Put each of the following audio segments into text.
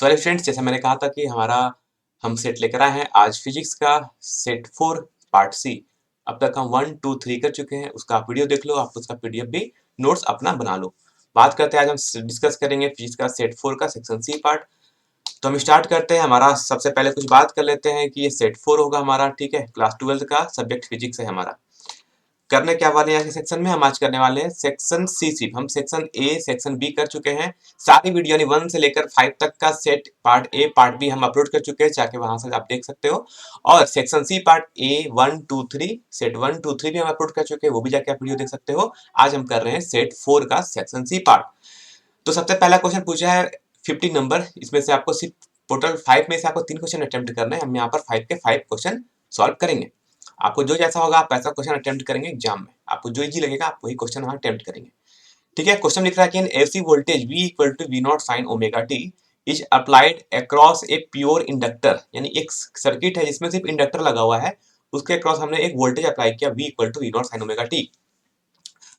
Sorry friends, जैसा मैंने कहा था कि हम सेट लेकर आए हैं आज फिजिक्स का सेट 4 पार्ट सी। अब तक हम 1 2 3 कर चुके हैं। उसका आप वीडियो देख लो, आप उसका पीडीएफ भी नोट्स अपना बना लो। बात करते हैं, आज हम डिस्कस करेंगे फिजिक्स का सेट 4 का सेक्शन सी पार्ट। तो हम स्टार्ट करते हैं। हमारा सबसे पहले कुछ बात कर लेते हैं कि ये सेट 4 होगा हमारा, ठीक है। क्लास 12 का सब्जेक्ट फिजिक्स है हमारा। करने क्या वाले हैं यहाँ के सेक्शन में, हम आज करने वाले हैं सेक्शन सी। सिर्फ हम सेक्शन ए सेक्शन बी कर चुके हैं। सारी वीडियो यानी 1 से लेकर 5 तक का set part A part B हम अपलोड कर चुके हैं, जाके वहां से आप देख सकते हो। और section C part A 1 2 3 set 1 2 3 भी हम अपलोड कर चुके हैं, वो भी जाके आप वीडियो देख सकते हो। आज हम कर रहे हैं सेट 4 का सेक्शन सी पार्ट। तो सबसे पहला क्वेश्चन पूछा है 50 नंबर। इसमें से आपको सिर्फ टोटल 5 में से आपको 3 क्वेश्चन अटेम्प्ट करना है। हम यहाँ पर 5 के 5 क्वेश्चन सॉल्व करेंगे। आपको जो जैसा होगा आप वैसा क्वेश्चन अटेम्प्ट करेंगे एग्जाम में। आपको जो इजी लगेगा आप वही क्वेश्चन वहां अटेम्प्ट करेंगे, ठीक है। क्वेश्चन लिख रहा है कि AC voltage V equal to V naught sine omega t is applied across a pure inductor. यानी एक सर्किट है जिसमें सिर्फ इंडक्टर लगा हुआ है, उसके अक्रॉस हमने एक वोल्टेज अप्लाई किया V equal to V naught sine omega t.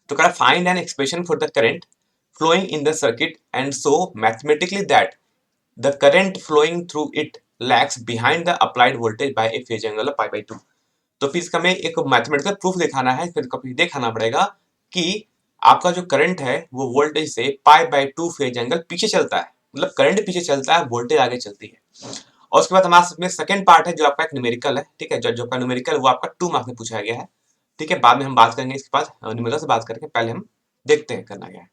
तो कह रहा find an expression for the current flowing in the circuit and so mathematically that the current flowing through it lags behind the applied voltage by a phase angle of pi by 2। तो फिर इसका हमें एक mathematical proof दिखाना है, फिर कभी दिखाना पड़ेगा कि आपका जो करंट है वो वोल्टेज से पाई बाय 2 फेज एंगल पीछे चलता है। मतलब करंट पीछे चलता है, वोल्टेज आगे चलती है। और उसके बाद हमारे में सेकंड पार्ट है जो आपका एक न्यूमेरिकल है, ठीक है। जो आपका न्यूमेरिकल वो आपका 2 मार्क्स में पूछा गया है, ठीक है। बाद में हम बात करेंगे इसके बाद न्यूमेरिकल से बात करके, पहले हम देखते हैं करना क्या है।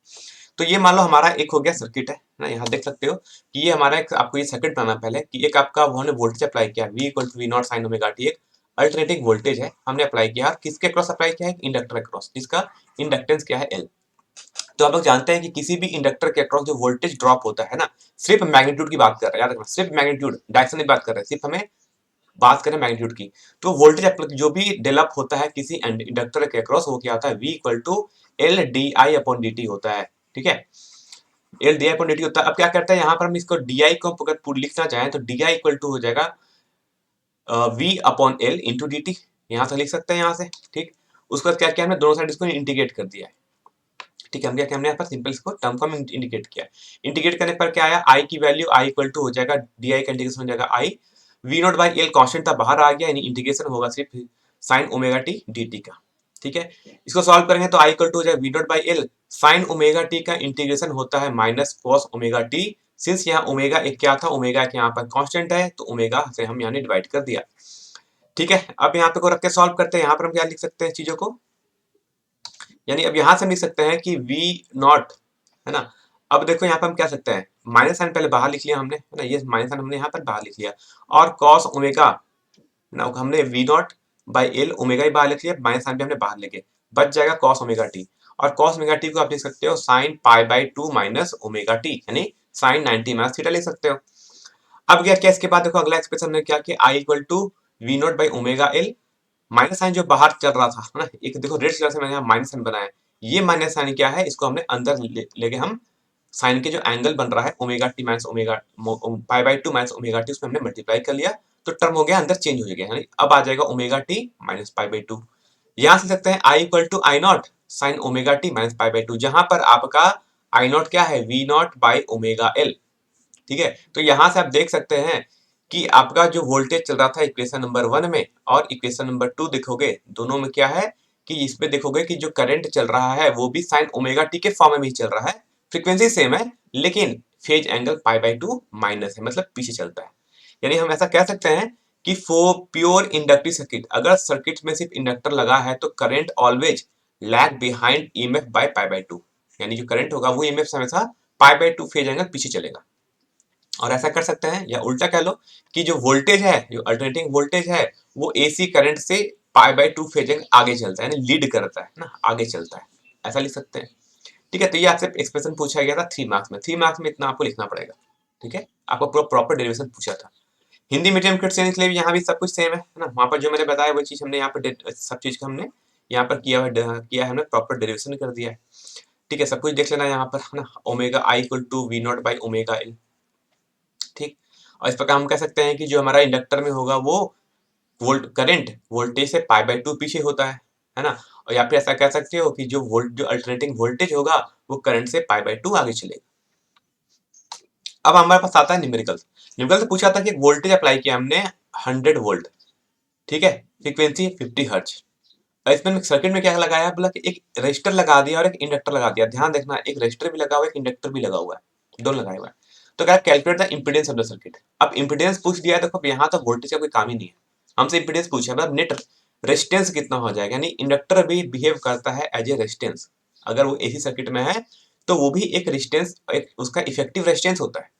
तो ये मान लो हमारा एक हो गया सर्किट है ना, यहाँ देख सकते हो कि ये हमारा एक, आपको ये सर्किट बनाना पहले कि एक आपका हमने वोल्टेज अप्लाई किया V equal to V naught sine omega t, एक अल्टरनेटिंग वोल्टेज है हमने अप्लाई किया। किसके अक्रॉस अप्लाई किया है? इंडक्टर अक्रॉस, जिसका इंडक्टेंस क्या है L। तो आप लोग जानते हैं कि किसी भी इंडक्टर के अक्रॉस जो वोल्टेज ड्रॉप होता है ना, सिर्फ मैग्नीट्यूड की बात कर रहे हैं, याद रखना, सिर्फ मैग्नीट्यूड, डायरेक्शन की बात कर रहे हैं, सिर्फ हमें बात करें मैग्नीट्यूड की। तो वोल्टेज जो भी डेवलप होता है किसी इंडक्टर के अक्रॉस, वो क्या होता है? V equal to L D I upon D T होता है, ठीक है। L D I upon D T होता है। अब क्या करते हैं यहाँ पर हम इसको डी आई को अगर पूरा लिखना चाहें तो डी आई इक्वल टू हो जाएगा V upon L into D T. यहाँ से लिख सकते हैं यहाँ से, ठीक। उसके बाद क्या किया हमने, दोनों साइड इसको इंटीग्रेट कर दिया है, ठीक है। हम क्या किया, हमने यहाँ पर सिंपल इसको टर्म को इंटीग्रेट किया। इंटीग्रेट करने पर क्या आया, आई की वैल्यू आई इक्वल टू हो जाएगा डी आई का इंटीग्रेशन हो जाएगा I V not by L constant था बाहर आ गया, यानी इंटीग्रेशन होगा सिर्फ sine omega T D T का, ठीक है। इसको सॉल्व करेंगे तो आई इक्वल टू हो जाएगा V not by L sine omega t का इंटीग्रेशन होता है minus cos omega t. Since यहाँ ओमेगा एक क्या था, ओमेगा एक यहाँ पर कांस्टेंट है, तो ओमेगा से हम यहाँ डिवाइड कर दिया, ठीक है। अब यहाँ पे को रख के सॉल्व करते हैं। यहाँ पर हम क्या लिख सकते हैं चीजों को, यानी अब यहाँ से हम लिख सकते हैं कि वी नॉट, है ना। अब देखो यहाँ पर हम क्या सकते हैं, माइनस साइन पहले बाहर लिख लिया हमने, है ना, ये माइनस साइन हमने यहाँ पर बाहर लिख लिया। और कॉस ओमेगा ना, हमने V not by L omega ही बाहर लिख लिया, माइनस साइन भी हमने बाहर लेके, बच जाएगा कॉस ओमेगा टी। और कॉस ओमेगा टी को आप लिख सकते हो sine pi by 2 minus omega T, यानी साइन 90 माइनस थीटा लिख सकते हो। अब क्या किया इसके बाद, देखो अगला एक्सप्रेशन में क्या किया, I equal to V not by omega L, minus sine जो बाहर चल रहा था ना, एक देखो रेड कलर से मैंने यहाँ माइनस साइन बनाया, ये माइनस साइन क्या है, इसको हमने अंदर लेके हम साइन के जो एंगल बन रहा है omega T minus omega pi by 2 minus omega T, उसमें हमने मल्टीप्लाई कर लिया, तो टर्म हो गया अंदर चेंज हो गया, यानी अब आ जाएगा omega T minus pi by 2। यहाँ से सकते हैं I equal to I nought sine omega T minus pi by 2, जहां पर आपका आई नॉट क्या है, V not by omega L, ठीक है। तो यहां से आप देख सकते हैं कि आपका जो वोल्टेज चल रहा था इक्वेशन नंबर 1 में और इक्वेशन नंबर 2 देखोगे, दोनों में क्या है कि इसमें देखोगे कि जो करंट चल रहा है वो भी साइन ओमेगा टी के फॉर्म में ही चल रहा है, फ्रीक्वेंसी सेम है, लेकिन phase angle pi by 2 minus है, मतलब पीछे चलता है। यानी हम ऐसा कह सकते हैं कि फॉर प्योर इंडक्टिव सर्किट, अगर सर्किट में सिर्फ इंडक्टर लगा है तो current always lag behind EMF by pi by 2, यानी जो करंट होगा वो ईएमएफ से हमेशा पाई बाई 2 फेज एंगल पीछे चलेगा। और ऐसा कर सकते हैं, या उल्टा कह लो कि जो वोल्टेज है, जो अल्टरनेटिंग वोल्टेज है, वो एसी करंट से पाई बाई 2 फेज आगे चलता है, यानी लीड करता है ना, आगे चलता है, ऐसा लिख सकते हैं, ठीक है। तो ये आपसे एक्सप्रेशन पूछा गया था 3 मार्क्स में, 3 मार्क्स में इतना आपको लिखना पड़ेगा, ठीक है। आपको पूरा प्रॉपर डेरिवेशन पूछा था। हिंदी मीडियम क्रिश्चियन के लिए यहाँ भी सब कुछ सेम है ना, वहां पर जो मैंने बताया वो चीज हमने यहाँ पर सब चीज का हमने यहाँ पर किया है, हमने प्रॉपर डेरिवेशन कर दिया है, ठीक है। सब कुछ देख लेना यहाँ पर, है ना। Omega I equal to V not by omega L, ठीक। और इस प्रकार हम कह सकते हैं कि जो हमारा इंडक्टर में होगा वो करंट वोल्टेज से पाई बाई 2 पीछे होता है ना। और या फिर ऐसा कह सकते हो कि जो अल्टरनेटिंग वोल्टेज होगा वो करंट से पाई बाई 2 आगे चलेगा। अब हमारे पास आता है न्यूमेरिकल। न्यूमेरिकल से पूछा था कि वोल्टेज अप्लाई किया हमने 100 वोल्ट, ठीक है, फ्रीक्वेंसी 50 हर्ट्ज। और इसमें सर्किट में क्या लगाया है, बोला कि एक रजिस्टर लगा दिया और एक इंडक्टर लगा दिया। ध्यान देखना, एक रजिस्टर भी लगा हुआ है, एक इंडक्टर भी लगा हुआ है, दोनों लगाए हुआ है। तो क्या, calculate the impedance of the circuit. अब इंपीडेंस पूछ दिया है, देखो अब यहाँ तक वोल्टेज का कोई काम ही नहीं है, हमसे इंपीडेंस पूछा है, मतलब नेट रेजिस्टेंस कितना हो जाएगा। यानी इंडक्टर भी बिहेव करता है एज ए रेजिस्टेंस, अगर वो एसी सर्किट में है तो वो भी एक रेजिस्टेंस, एक उसका इफेक्टिव रेजिस्टेंस होता है,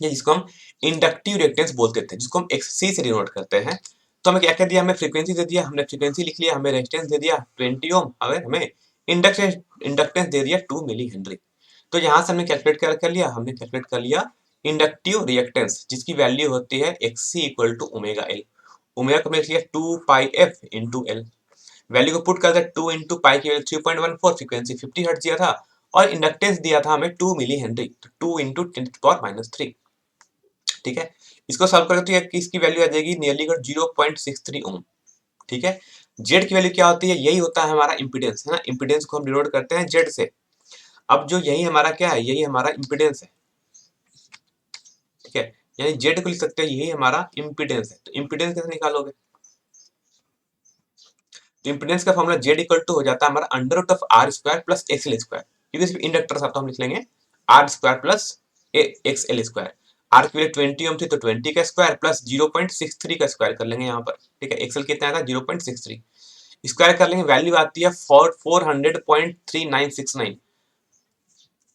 ये जिसको हम इंडक्टिव रिएक्टेंस बोलते थे, जिसको हम एक्सी से डिनोट करते हैं। तो हमें क्या कह दिया, हमें फ्रीक्वेंसी दे दिया, हमने फ्रीक्वेंसी लिख लिया, हमें रेजिस्टेंस दे दिया 20 ओम, हमें इंडक्टेंस दे दिया 2 मिली हेनरी। तो यहाँ से हमने कैलकुलेट कर लिया, हमने कैलकुलेट कर लिया इंडक्टिव रिएक्टेंस, जिसकी वैल्यू होती है XC equal to omega L. Omega को हमने लिख लिया 2 pi F into L. Value को पुट कर दिया, 2 इंटू पाई की वैल्यू 3.14, फ्रीक्वेंसी 50 हर्ट्ज दिया था और इंडक्टेंस दिया था हमें 2 मिली हेनरी, तो 2 इंटू 10⁻³ ठीक है। इसको सॉल्व करें तो इसकी वैल्यू आ जाएगी नियरली 0.63 ओम, ठीक है। जेड की वैल्यू क्या होती है, यही होता है हमारा इंपीडेंस, है ना। इंपीडेंस को हम डिनोट करते हैं जेड से। अब जो यही हमारा क्या है, यही हमारा इंपीडेंस है, ठीक है। यानी जेड को लिख सकते हैं यही हमारा इंपीडेंस है। तो इंपीडेंस कैसे निकालोगे, तो इंपीडेंस का फॉर्मूला जेड इक्वल टू हो जाता है हमारा under root of R square plus X L square, क्योंकि सिर्फ इंडक्टर था तो हम लिख लेंगे R square plus X L square. R की वैल्यू 20 ओम थी तो 20 का स्क्वायर प्लस 0.63 का स्क्वायर कर लेंगे यहाँ पर, ठीक है। एक्सएल कितना था 0.63, स्क्वायर कर लेंगे, वैल्यू आती है 400.3969,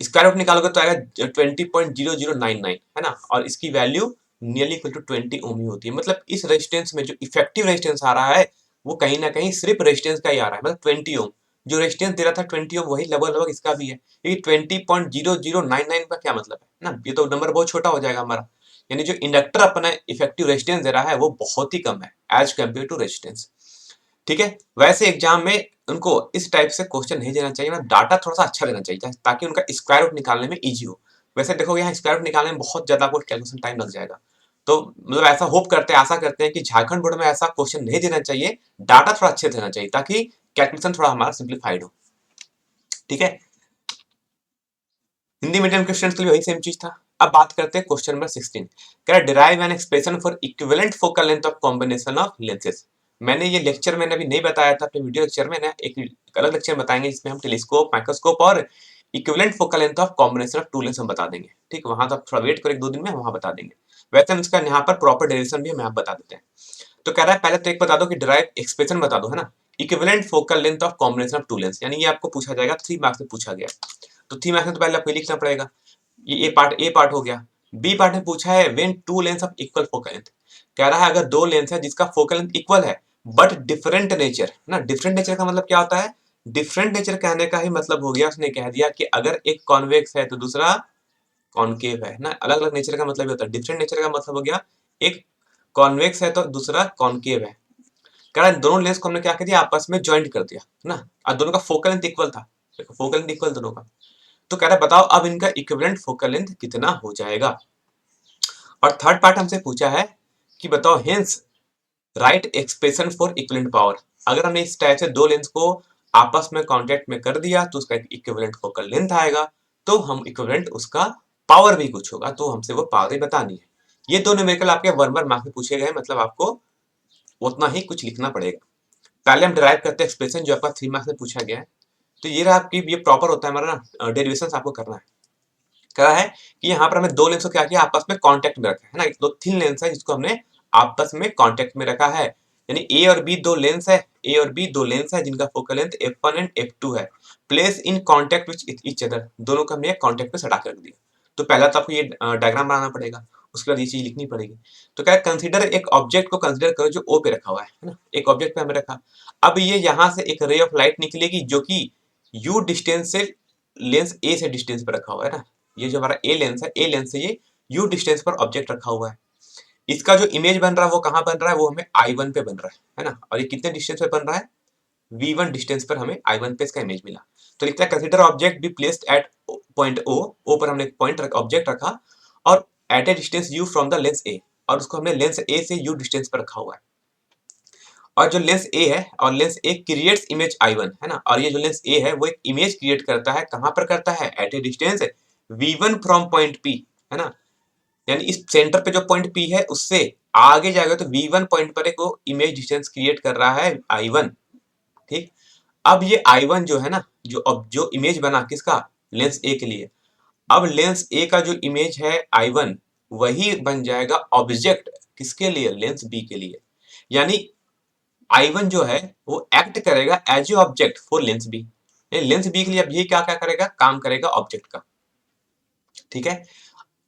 स्क्वायर रूट निकालोगे तो आएगा 20.0099, है ना। और इसकी वैल्यू नियरली इक्वल टू 20 ओम ही होती है। मतलब इस रेजिस्टेंस में जो इफेक्टिव रेजिस्टेंस आ रहा है वो कहीं ना कहीं सिर्फ रेजिस्टेंस का ही आ रहा है, मतलब 20 ओम। जो रेजिस्टेंस दे रहा था 20 ओम, वही लगभग इसका भी है। क्योंकि 20.0099 का क्या मतलब है ना, ये तो नंबर बहुत छोटा हो जाएगा हमारा। यानी जो इंडक्टर अपना इफेक्टिव रेजिस्टेंस दे रहा है वो बहुत ही कम है एज कम्पेयर टू रेजिस्टेंस, ठीक है। वैसे एग्जाम में उनको इस टाइप से क्वेश्चन नहीं देना चाहिए ना, डाटा थोड़ा सा अच्छा देना चाहिए ताकि उनका स्क्वायर रूट निकालने में इजी हो। वैसे देखोगे यहाँ स्क्वायर रूट निकालने में बहुत ज्यादा आपको कैलकुलेशन टाइम लग जाएगा। तो मतलब ऐसा होप करते हैं, आशा करते हैं कि झारखंड बोर्ड में ऐसा क्वेश्चन नहीं देना चाहिए, डाटा थोड़ा अच्छे देना चाहिए ताकि कैलकुलेशन थोड़ा हमारा सिंप्लीफाइड हो, ठीक है। हिंदी मीडियम के स्टूडेंट्स के लिए वही सेम चीज था। अब बात करते हैं क्वेश्चन नंबर 16, कह रहा derive N expression for equivalent focal length of combination of lenses. मैंने ये लेक्चर मैंने अभी नहीं बताया था अपने वीडियो लेक्चर में ना, एक अलग लेक्चर बताएंगे जिसमें हम टेलीस्कोप, माइक्रोस्कोप और equivalent focal length of combination of two lens हम बता देंगे, ठीक। वहां तो आप थोड़ा वेट करो, 1-2 दिन में वहां बता देंगे। वैसे हम इसका यहाँ पर प्रॉपर डेरिवेशन भी हम यहाँ बता देते हैं। तो कह रहा है पहले तो एक बता दो कि डिराइव एक्सप्रेशन बता दो, है ना, equivalent focal length of combination of two lens. यानी ये आपको पूछा जाएगा 3 मार्क्स में पूछा गया। तो 3 मार्क्स में तो पहले आपको लिखना पड़ेगा, ये ए पार्ट हो गया। बी पार्ट में पूछा है when two lens of equal focal length, कह रहा है अगर दो लेंस है जिसका फोकल लेंथ इक्वल है बट डिफरेंट नेचर ना। डिफरेंट नेचर का मतलब क्या होता है, डिफरेंट नेचर कहने का ही मतलब हो गया, उसने कह दिया कि अगर एक कॉन्वेक्स है तो दूसरा कॉनकेव है ना। अलग अलग नेचर का मतलब ये होता है। डिफरेंट नेचर का मतलब हो गया एक कॉन्वेक्स है तो दूसरा कॉनकेव है। कह रहा है दोनों लेंस को हमने क्या कर दिया, आपस में ज्वाइंट कर दिया ना, और दोनों का फोकल लेंथ इक्वल था, फोकल लेंथ इक्वल दोनों का। तो कह रहा है बताओ अब इनका इक्विवेलेंट फोकल लेंथ कितना हो जाएगा। और थर्ड पार्ट हमसे पूछा है कि बताओ hence right expression for equivalent power. अगर हमने इस टाइप से दो लेंस को आपस में कांटेक्ट में कर दिया तो उसका इक्विवेलेंट फोकल लेंथ आएगा, तो हम इक्विवेलेंट उसका पावर भी कुछ होगा, तो हमसे वो पावर ही बतानी है। ये दो न्यूमेरिकल आपके 1 मार्क्स में पूछे गए, मतलब आपको उतना ही कुछ लिखना पड़ेगा। पहले हम डिराइव करते हैं एक्सप्रेशन जो आपका 3 मार्क्स में पूछा गया है। तो ये रहा आपकी, ये प्रॉपर होता है हमारा ना, डेरिवेशन आपको करना है। कहा है कि यहाँ पर हमें दो लेंस को क्या किया, आपस में कांटेक्ट में रखा है ना। दो थिन लेंस है जिसको हमने आपस में कांटेक्ट में रखा है। यानी ए और बी दो लेंस है, ए और बी दो लेंस है जिनका focal length f1 and f2 है। Place in contact with each other, दोनों को हमने कांटेक्ट में सटा कर दिया। तो पहला तो आपको ये डायग्राम बनाना पड़ेगा, उसके बाद ये चीज लिखनी पड़ेगी। तो क्या कंसीडर एक ऑब्जेक्ट को कंसीडर करो जो ओ पे रखा हुआ है ना। एक ऑब्जेक्ट पे हमें रखा, अब ये यहाँ से एक रे ऑफ लाइट निकलेगी जो कि u डिस्टेंस से लेंस ए से डिस्टेंस पे रखा हुआ है ना। ये जो हमारा ए लेंस है, ए लेंस से ये यू डिस्टेंस पर ऑब्जेक्ट रखा हुआ है। इसका जो इमेज बन रहा है वो कहाँ बन रहा है, वो हमें I1 पे बन रहा है ना। और ये कितने डिस्टेंस पे बन रहा है, V1 डिस्टेंस पर हमें I1 पे इसका इमेज मिला। तो लिखता है consider object be placed at point O पर हमने एक पॉइंट ऑब्जेक्ट रखा और at a distance U from the lens A, और उसको हमने लेंस ए से यू डिस्टेंस पर रखा हुआ है। और जो लेंस ए है और लेंस ए क्रिएट्स इमेज I1 है ना। और ये जो लेंस ए है वो एक इमेज क्रिएट करता है, कहाँ पर करता है, at a distance V1 from point P, है ना, यानी इस सेंटर पे जो पॉइंट P है उससे आगे जाएगा तो V1 पॉइंट पर एक वो इमेज डिस्टेंस क्रिएट कर रहा है I1, ठीक। अब ये I1 जो है ना, जो अब जो इमेज बना किसका, लेंस A के लिए, अब लेंस A का जो इमेज है I1 वही बन जाएगा ऑब्जेक्ट किसके लिए, लेंस B के लिए। यानी I1 जो है वो एक्ट करेगा as a object for lens B, lens B के लिए अब ये क्या क्या करेगा, काम करेगा ऑब्जेक्ट का, ठीक है।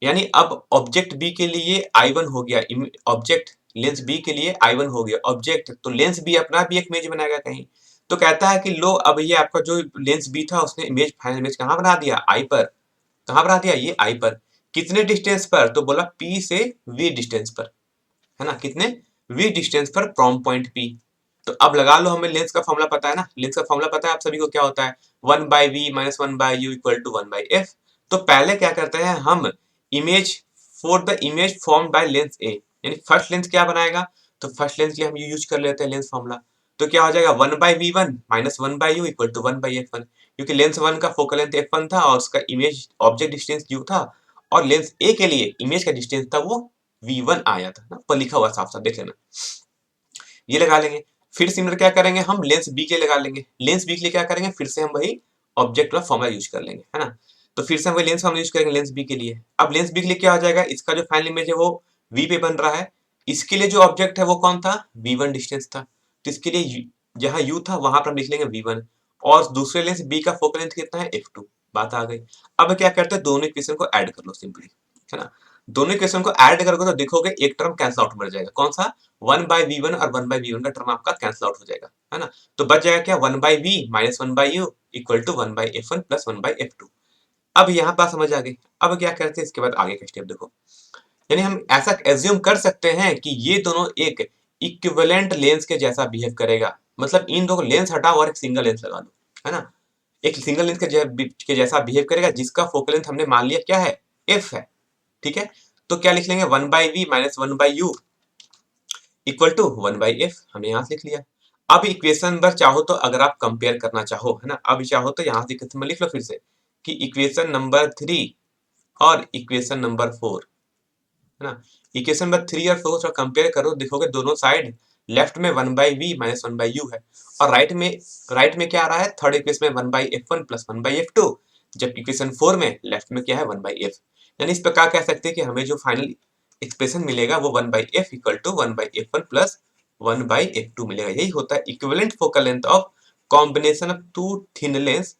यानी अब ऑब्जेक्ट बी के लिए I1 हो गया ऑब्जेक्ट, लेंस बी के लिए I1 हो गया ऑब्जेक्ट, तो लेंस बी अपना भी एक इमेज बनाएगा कहीं। तो कहता है कि लो अब ये आपका जो लेंस बी था उसने इमेज, फाइनल इमेज कहाँ बना दिया, आई पर। कहाँ बना दिया, ये आई पर। कितने डिस्टेंस पर, तो बोला P से V डिस्टेंस पर, है ना, कितने V डिस्टेंस पर फ्रॉम पॉइंट P। तो अब लगा लो, हमें लेंस का फॉर्मूला पता है ना, लेंस का फॉर्मूला पता है आप सभी को, क्या होता है 1/v minus 1/u equal to 1/f। तो पहले क्या करते हैं हम, image for the image form by lens A, यानी फर्स्ट लेंस क्या बनाएगा, तो फर्स्ट लेंस के लिए हम यूज कर लेते हैं लेंस फॉर्मूला। तो क्या हो जाएगा 1/v1 minus 1/u equal to 1/f1, क्योंकि लेंस 1 का फोकल लेंथ f1 था और उसका इमेज ऑब्जेक्ट डिस्टेंस u था, और लेंस ए के लिए इमेज का डिस्टेंस था वो v1 आया था ना, पर लिखा हुआ साफ साफ देख लेना, ये लगा लेंगे। फिर सिमिलर क्या करेंगे हम, लेंस बी के लगा लेंगे, लेंस बी के लिए क्या करेंगे, फिर से हम वही ऑब्जेक्ट वाला फॉर्मूला यूज कर लेंगे, है ना। तो फिर से हम वही लेंस फॉर्मूला यूज करेंगे लेंस बी के लिए। अब लेंस बी के लिए क्या हो जाएगा, इसका जो फाइनल इमेज है वो वी पे बन रहा है, इसके लिए जो ऑब्जेक्ट है वो कौन था, V1 डिस्टेंस था, तो इसके लिए जहां U था वहां पर हम लिख लेंगे V1, और दूसरे लेंस बी का फोकल लेंथ कितना है f2, बात आ गई। अब क्या करते हैं, दोनों इक्वेशन को ऐड कर लो सिंपली, है ना। दोनों इक्वेशन को ऐड करोगे तो देखोगे एक टर्म कैंसिल आउट मर जाएगा, कौन सा, 1/v1 और 1/v1 का टर्म आपका कैंसिल आउट हो जाएगा, है ना। तो बच जाएगा क्या, 1/v minus 1/u equal to 1/f1 plus 1/f2। अब यहाँ बात समझ आ गई। अब क्या करते हैं, इसके बाद आगे का स्टेप देखो, यानी हम ऐसा एज्यूम कर सकते हैं कि ये दोनों एक इक्विवेलेंट लेंस के जैसा बिहेव करेगा, मतलब इन दो लेंस हटाओ और एक सिंगल लेंस लगा दो, है ना। एक सिंगल लेंस के जैसा बिहेव करेगा जिसका फोकल लेंथ हमने मान लिया क्या है, f है, ठीक है। तो क्या लिख लेंगे, 1/v minus 1/u equal to 1/f, हमने यहां से लिख लिया। अब इक्वेशन नंबर चाहो तो अगर आप कंपेयर करना चाहो, है ना, अब चाहो तो यहां से लिख लो फिर से कि इक्वेशन नंबर 3 और इक्वेशन नंबर 4, है ना। इक्वेशन नंबर 3 और 4 थोड़ा कंपेयर करो, देखोगे दोनों साइड लेफ्ट में 1/v माइनस 1/u है, और राइट में क्या आ रहा है, थर्ड इक्वेशन में 1/f1 प्लस 1/f2, जबकि इक्वेशन 4 में लेफ्ट में क्या है 1/f। यानी इस प्रकार कह सकते हैं कि हमें जो फाइनल एक्सप्रेशन मिलेगा वो 1/f equal to 1/f1 plus 1/f2 मिलेगा। यही होता है equivalent focal length of combination of two thin lens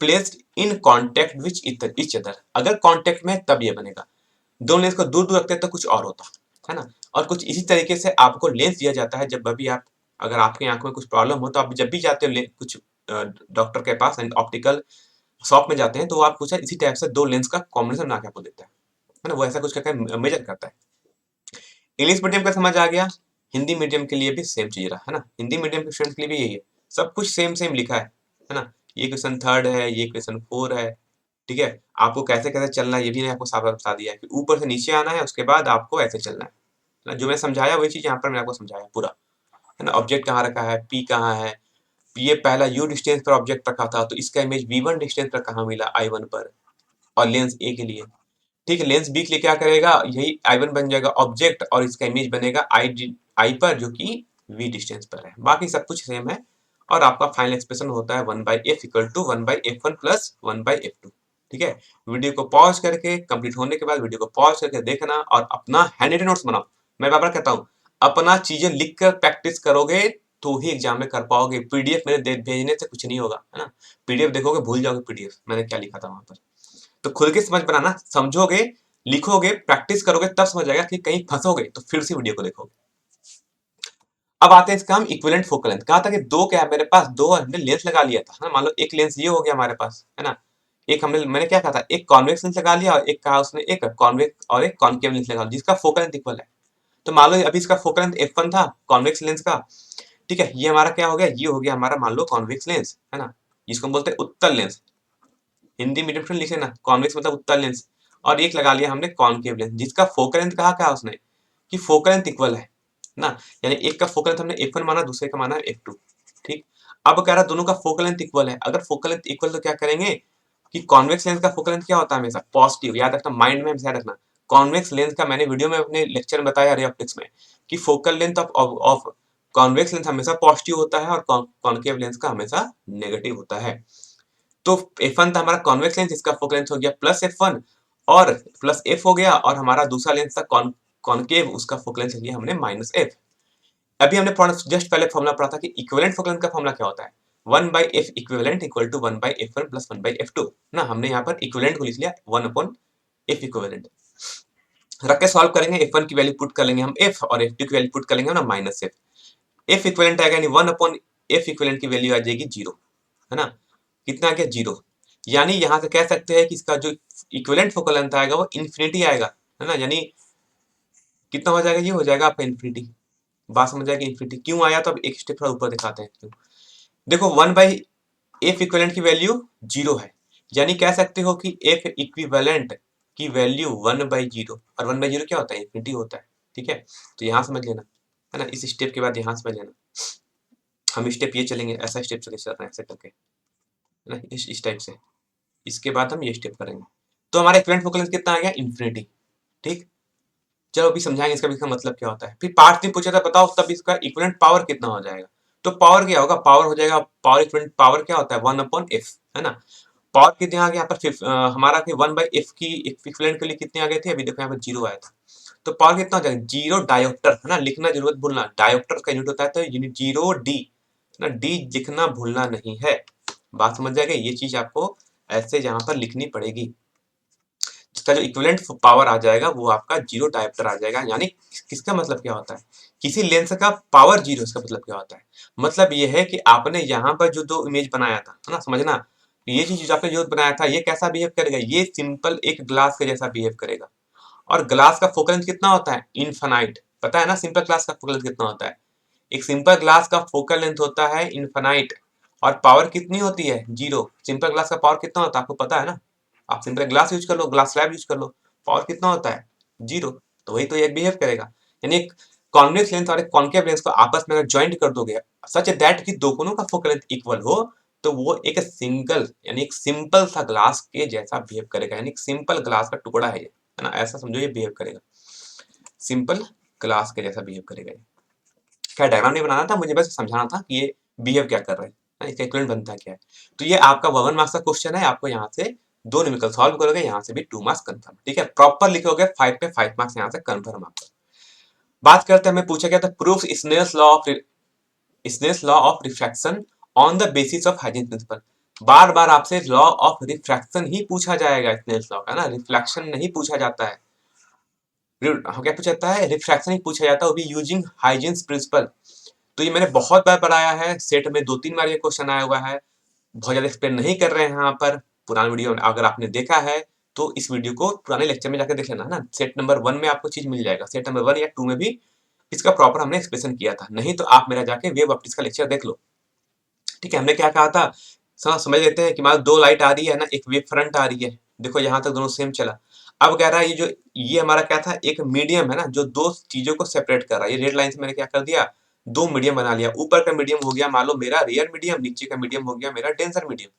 placed in contact with each other. अगर कांटेक्ट में तब ये बनेगा, दो लेंस को दूर दूर रखते हैं तो कुछ और होता है ना। और कुछ इसी तरीके से आपको लेंस दिया जाता है, जब भी आप, अगर आपकी आंख में कुछ प्रॉब्लम हो तो आप जब भी जाते हो कुछ डॉक्टर के पास ऑप्टिकल शॉप में जाते हैं तो वो आप कुछ इसी टाइप से दो लेंस का कॉम्बिनेशन बना के आपको देता है ना, वो ऐसा कुछ करके मेजर करता है। इंग्लिश मीडियम का समझ आ गया, हिंदी मीडियम के लिए भी सेम चीज रहा, है ना, हिंदी मीडियम के स्टूडेंट के लिए भी यही है, सब कुछ सेम सेम लिखा है ना। ये क्वेश्चन 3 है, ये क्वेश्चन 4 है, ठीक है। आपको कैसे कैसे चलना है ये भी मैंने आपको साफ बता दिया है कि ऊपर से नीचे आना है, उसके बाद आपको ऐसे चलना है ना। जो मैं समझाया वही चीज यहाँ पर मैंने आपको समझाया पूरा, है ना। ऑब्जेक्ट कहाँ रखा है, P कहाँ है, ये पहला U डिस्टेंस पर ऑब्जेक्ट रखा था तो इसका इमेज V1 डिस्टेंस पर कहाँ मिला, I1 पर, और लेंस A के लिए, ठीक है। लेंस बी के लिए क्या करेगा, यही I1 बन जाएगा ऑब्जेक्ट और इसका इमेज बनेगा आई पर जो कि V डिस्टेंस पर है, बाकी सब कुछ सेम है। और आपका फाइनल एक्सप्रेशन होता है 1/f equal to 1/f1 plus 1/f2, ठीक है। वीडियो को पॉज करके कंप्लीट होने के बाद वीडियो को पॉज करके देखना और अपना हैंड रिटन नोट्स बनाओ। मैं बार बार कहता हूँ, अपना चीजें लिख कर प्रैक्टिस करोगे तो ही एग्जाम में कर पाओगे, पीडीएफ मेरे भेजने से कुछ नहीं होगा, है ना। पीडीएफ देखोगे भूल जाओगे पीडीएफ मैंने क्या लिखा था वहां पर। तो खुद के समझ बनाना, समझोगे, लिखोगे, प्रैक्टिस करोगे तब समझ आएगा कि कहीं फंसोगे तो फिर से वीडियो को देखोगे। अब आते हैं इसका हम इक्विवेलेंट फोकल लेंथ। कहा था कि दो क्या है मेरे पास, दो हमने लेंस लगा लिया था, है ना। मान लो एक लेंस ये हो गया हमारे पास, है ना। एक मैंने क्या कहा था, एक कॉन्वेक्स लेंस लगा लिया और एक कहा उसने एक कॉन्वेक्स और एक कॉन्केव लेंस लगा लिया जिसका फोकल लेंथ इक्वल है। तो मान लो अभी इसका फोकल लेंथ f1 था कॉन्वेक्स लेंस का, ठीक है। ये हमारा क्या हो गया, ये हो गया हमारा मान लो कॉन्वेक्स लेंस, है ना, जिसको हम बोलते हैं उत्तल लेंस। हिंदी मीडियम स्टूडेंट लिखे ना, कॉन्वेक्स मतलब उत्तल लेंस। और एक लगा लिया हमने कॉनकेव लेंस जिसका फोकल लेंथ कहा उसने कि फोकल लेंथ इक्वल है ना। यानी एक का फोकल लेंथ हमने f1 माना, दूसरे का माना f2, ठीक। अब कह रहा दोनों का फोकल लेंथ इक्वल है, अगर फोकल लेंथ इक्वल तो क्या करेंगे कि कॉन्वेक्स लेंस का फोकल लेंथ क्या होता है, हमेशा पॉजिटिव। याद रखना, माइंड में हमेशा रखना। कॉन्वेक्स लेंस का मैंने वीडियो में अपने लेक्चर में बताया रे ऑप्टिक्स में कि focal length of convex lens हमेशा पॉजिटिव होता है और कॉन्केव लेंस का हमेशा नेगेटिव होता है। तो f1 था हमारा कॉन्वेक्स लेंस, इसका फोकल लेंथ हो गया प्लस f1 और प्लस f हो गया, और हमारा दूसरा लेंस था कॉनकेव, उसका फोकल लेंथ लिया हमने माइनस f। अभी हमने जस्ट पहले फॉर्मूला पढ़ा था कि इक्विवेलेंट फोकल लेंथ का फॉर्मूला क्या होता है, 1/f equivalent equal to 1/f1 plus 1/f2 ना। हमने यहाँ पर इक्विवेलेंट को लिख लिया 1/f इक्विवेलेंट। रख के सॉल्व करेंगे, f1 की वैल्यू पुट कर लेंगे हम f और f2 की वैल्यू पुट कर लेंगे ना माइनस f। f इक्विवेलेंट आएगा यानी 1/f इक्विवेलेंट की वैल्यू आ जाएगी 0, है ना। कितना आ गया 0, यानी यहाँ से कह सकते हैं कि इसका जो इक्विवेलेंट फोकल लेंथ आएगा वो इन्फिनिटी आएगा, है ना। यानी कितना हो जाएगा, ये हो जाएगा आपका इन्फिनिटी। बात समझ जाएगी इन्फिनिटी क्यों आया, तो अब एक स्टेप थोड़ा ऊपर दिखाते हैं क्यों। देखो 1/f इक्विवेलेंट की वैल्यू 0 है, यानी कह सकते हो कि f इक्विवेलेंट की वैल्यू 1/0, और 1/0 क्या होता है, इन्फिनिटी होता है। ठीक है, तो यहाँ समझ लेना, है ना। इस स्टेप के बाद यहाँ समझ लेना, हम स्टेप ये चलेंगे, ऐसा स्टेप चले चल रहे हैं ऐसे करके, है ना, इस टाइप से। इसके बाद हम ये स्टेप करेंगे, तो हमारा इक्विवेलेंट फोकल लेंथ कितना आ गया, इन्फिनिटी। ठीक, चलो अभी समझाएंगे इसका भी इसका मतलब क्या होता है। फिर पार्ट 3 पूछा था, बताओ तब इसका इक्विवेलेंट पावर कितना हो जाएगा। तो पावर क्या होगा, पावर हो जाएगा, पावर इक्विवेलेंट पावर क्या होता है 1/f, है ना। पावर कितने आ गए यहाँ पर हमारा कि 1/f की इक्विवेलेंट के लिए कितने आ गए थे, अभी देखो यहाँ पर 0 आया था। तो पावर कितना हो जाएगा, 0 डायोप्टर, है ना, लिखना जरूरत भूलना, डायोप्टर का यूनिट होता है, तो यूनिट 0 डी, ना, डी लिखना भूलना नहीं है। बात समझ जाएगा, ये चीज आपको ऐसे यहाँ पर लिखनी पड़ेगी। इसका जो इक्विवेलेंट पावर आ जाएगा वो आपका 0 डायोप्टर आ जाएगा। यानी किसका मतलब क्या होता है, किसी लेंस का पावर 0, इसका मतलब क्या होता है, मतलब ये है कि आपने यहाँ पर जो दो इमेज बनाया था, है ना, समझना, ये चीज आपने जो बनाया था ये कैसा बिहेव करेगा, ये सिंपल एक ग्लास के जैसा बिहेव करेगा। और ग्लास का फोकल लेंथ कितना होता है, इनफाइनाइट, पता है ना सिंपल ग्लास का फोकल लेंथ कितना होता है। एक सिंपल ग्लास का फोकल लेंथ होता है इनफाइनाइट, और पावर कितनी होती है 0। सिंपल ग्लास का पावर कितना होता है आपको पता है ना, आप सिंपल ग्लास यूज कर लो, ग्लास स्लैब यूज कर लो, पावर कितना होता है 0। तो वही तो ये बिहेव करेगा। यानी एक कॉन्वेक्स लेंस और एक कॉन्केव लेंस को आपस में अगर ज्वाइंट कर दोगे सच दैट कि दोनों का फोकल लेंथ इक्वल हो, तो वो एक सिंगल यानी एक सिंपल सा ग्लास के जैसा बिहेव करेगा। यानी सिंपल ग्लास का टुकड़ा है ये, है ना, ऐसा समझो ये बिहेव करेगा, सिंपल ग्लास के जैसा बिहेव करेगा ये। क्या डायग्राम नहीं बनाना था मुझे, बस समझाना था कि ये बिहेव क्या कर रहा है, इसका इक्विवेलेंट बनता क्या है। तो ये आपका 1 मार्क्स का क्वेश्चन है, आपको यहाँ से 2 न्यूमेरिकल सॉल्व करोगे, यहाँ से भी 2 मार्क्स कंफर्म। ठीक है, प्रॉपर लिखोगे 5 पे 5 मार्क्स यहाँ से कंफर्म आपका। बात करते हैं, हमें पूछा गया था proof Snell's law of refraction on the basis of Huygens principle. बार बार आपसे लॉ ऑफ रिफ्रैक्शन ही पूछा जाएगा, स्नेल्स लॉ का ना, रिफ्लेक्शन नहीं पूछा जाता है। क्या पूछा जाता है, रिफ्रैक्शन ही पूछा जाता है, वो भी यूजिंग हाइजीन प्रिंसिपल। तो ये मैंने बहुत बार पढ़ाया है, सेट में 2-3 बार ये क्वेश्चन आया हुआ है, बहुत ज्यादा एक्सप्लेन नहीं कर रहे हैं यहाँ पर। पुराना वीडियो अगर आपने देखा है तो इस वीडियो को पुराने लेक्चर में जाकर देख लेना, है ना। सेट नंबर 1 में आपको चीज मिल जाएगा, सेट नंबर 1 या 2 में भी इसका प्रॉपर हमने एक्सप्लेन किया था, नहीं तो आप मेरा जाके वेव ऑप्टिक्स का लेक्चर देख लो। ठीक है, हमने क्या कहा था, समझ लेते हैं कि मान लो 2 लाइट आ रही है ना, एक वेव फ्रंट आ रही है, देखो यहाँ तक दोनों सेम चला। अब कह रहा है ये हमारा क्या था, एक मीडियम है ना, जो दो चीजों को सेपरेट कर रहा है। ये रेड लाइन से मैंने क्या कर दिया, 2 मीडियम बना लिया। ऊपर का मीडियम हो गया मान लो मेरा रेयर मीडियम, नीचे का मीडियम हो गया मेरा डेंसर मीडियम।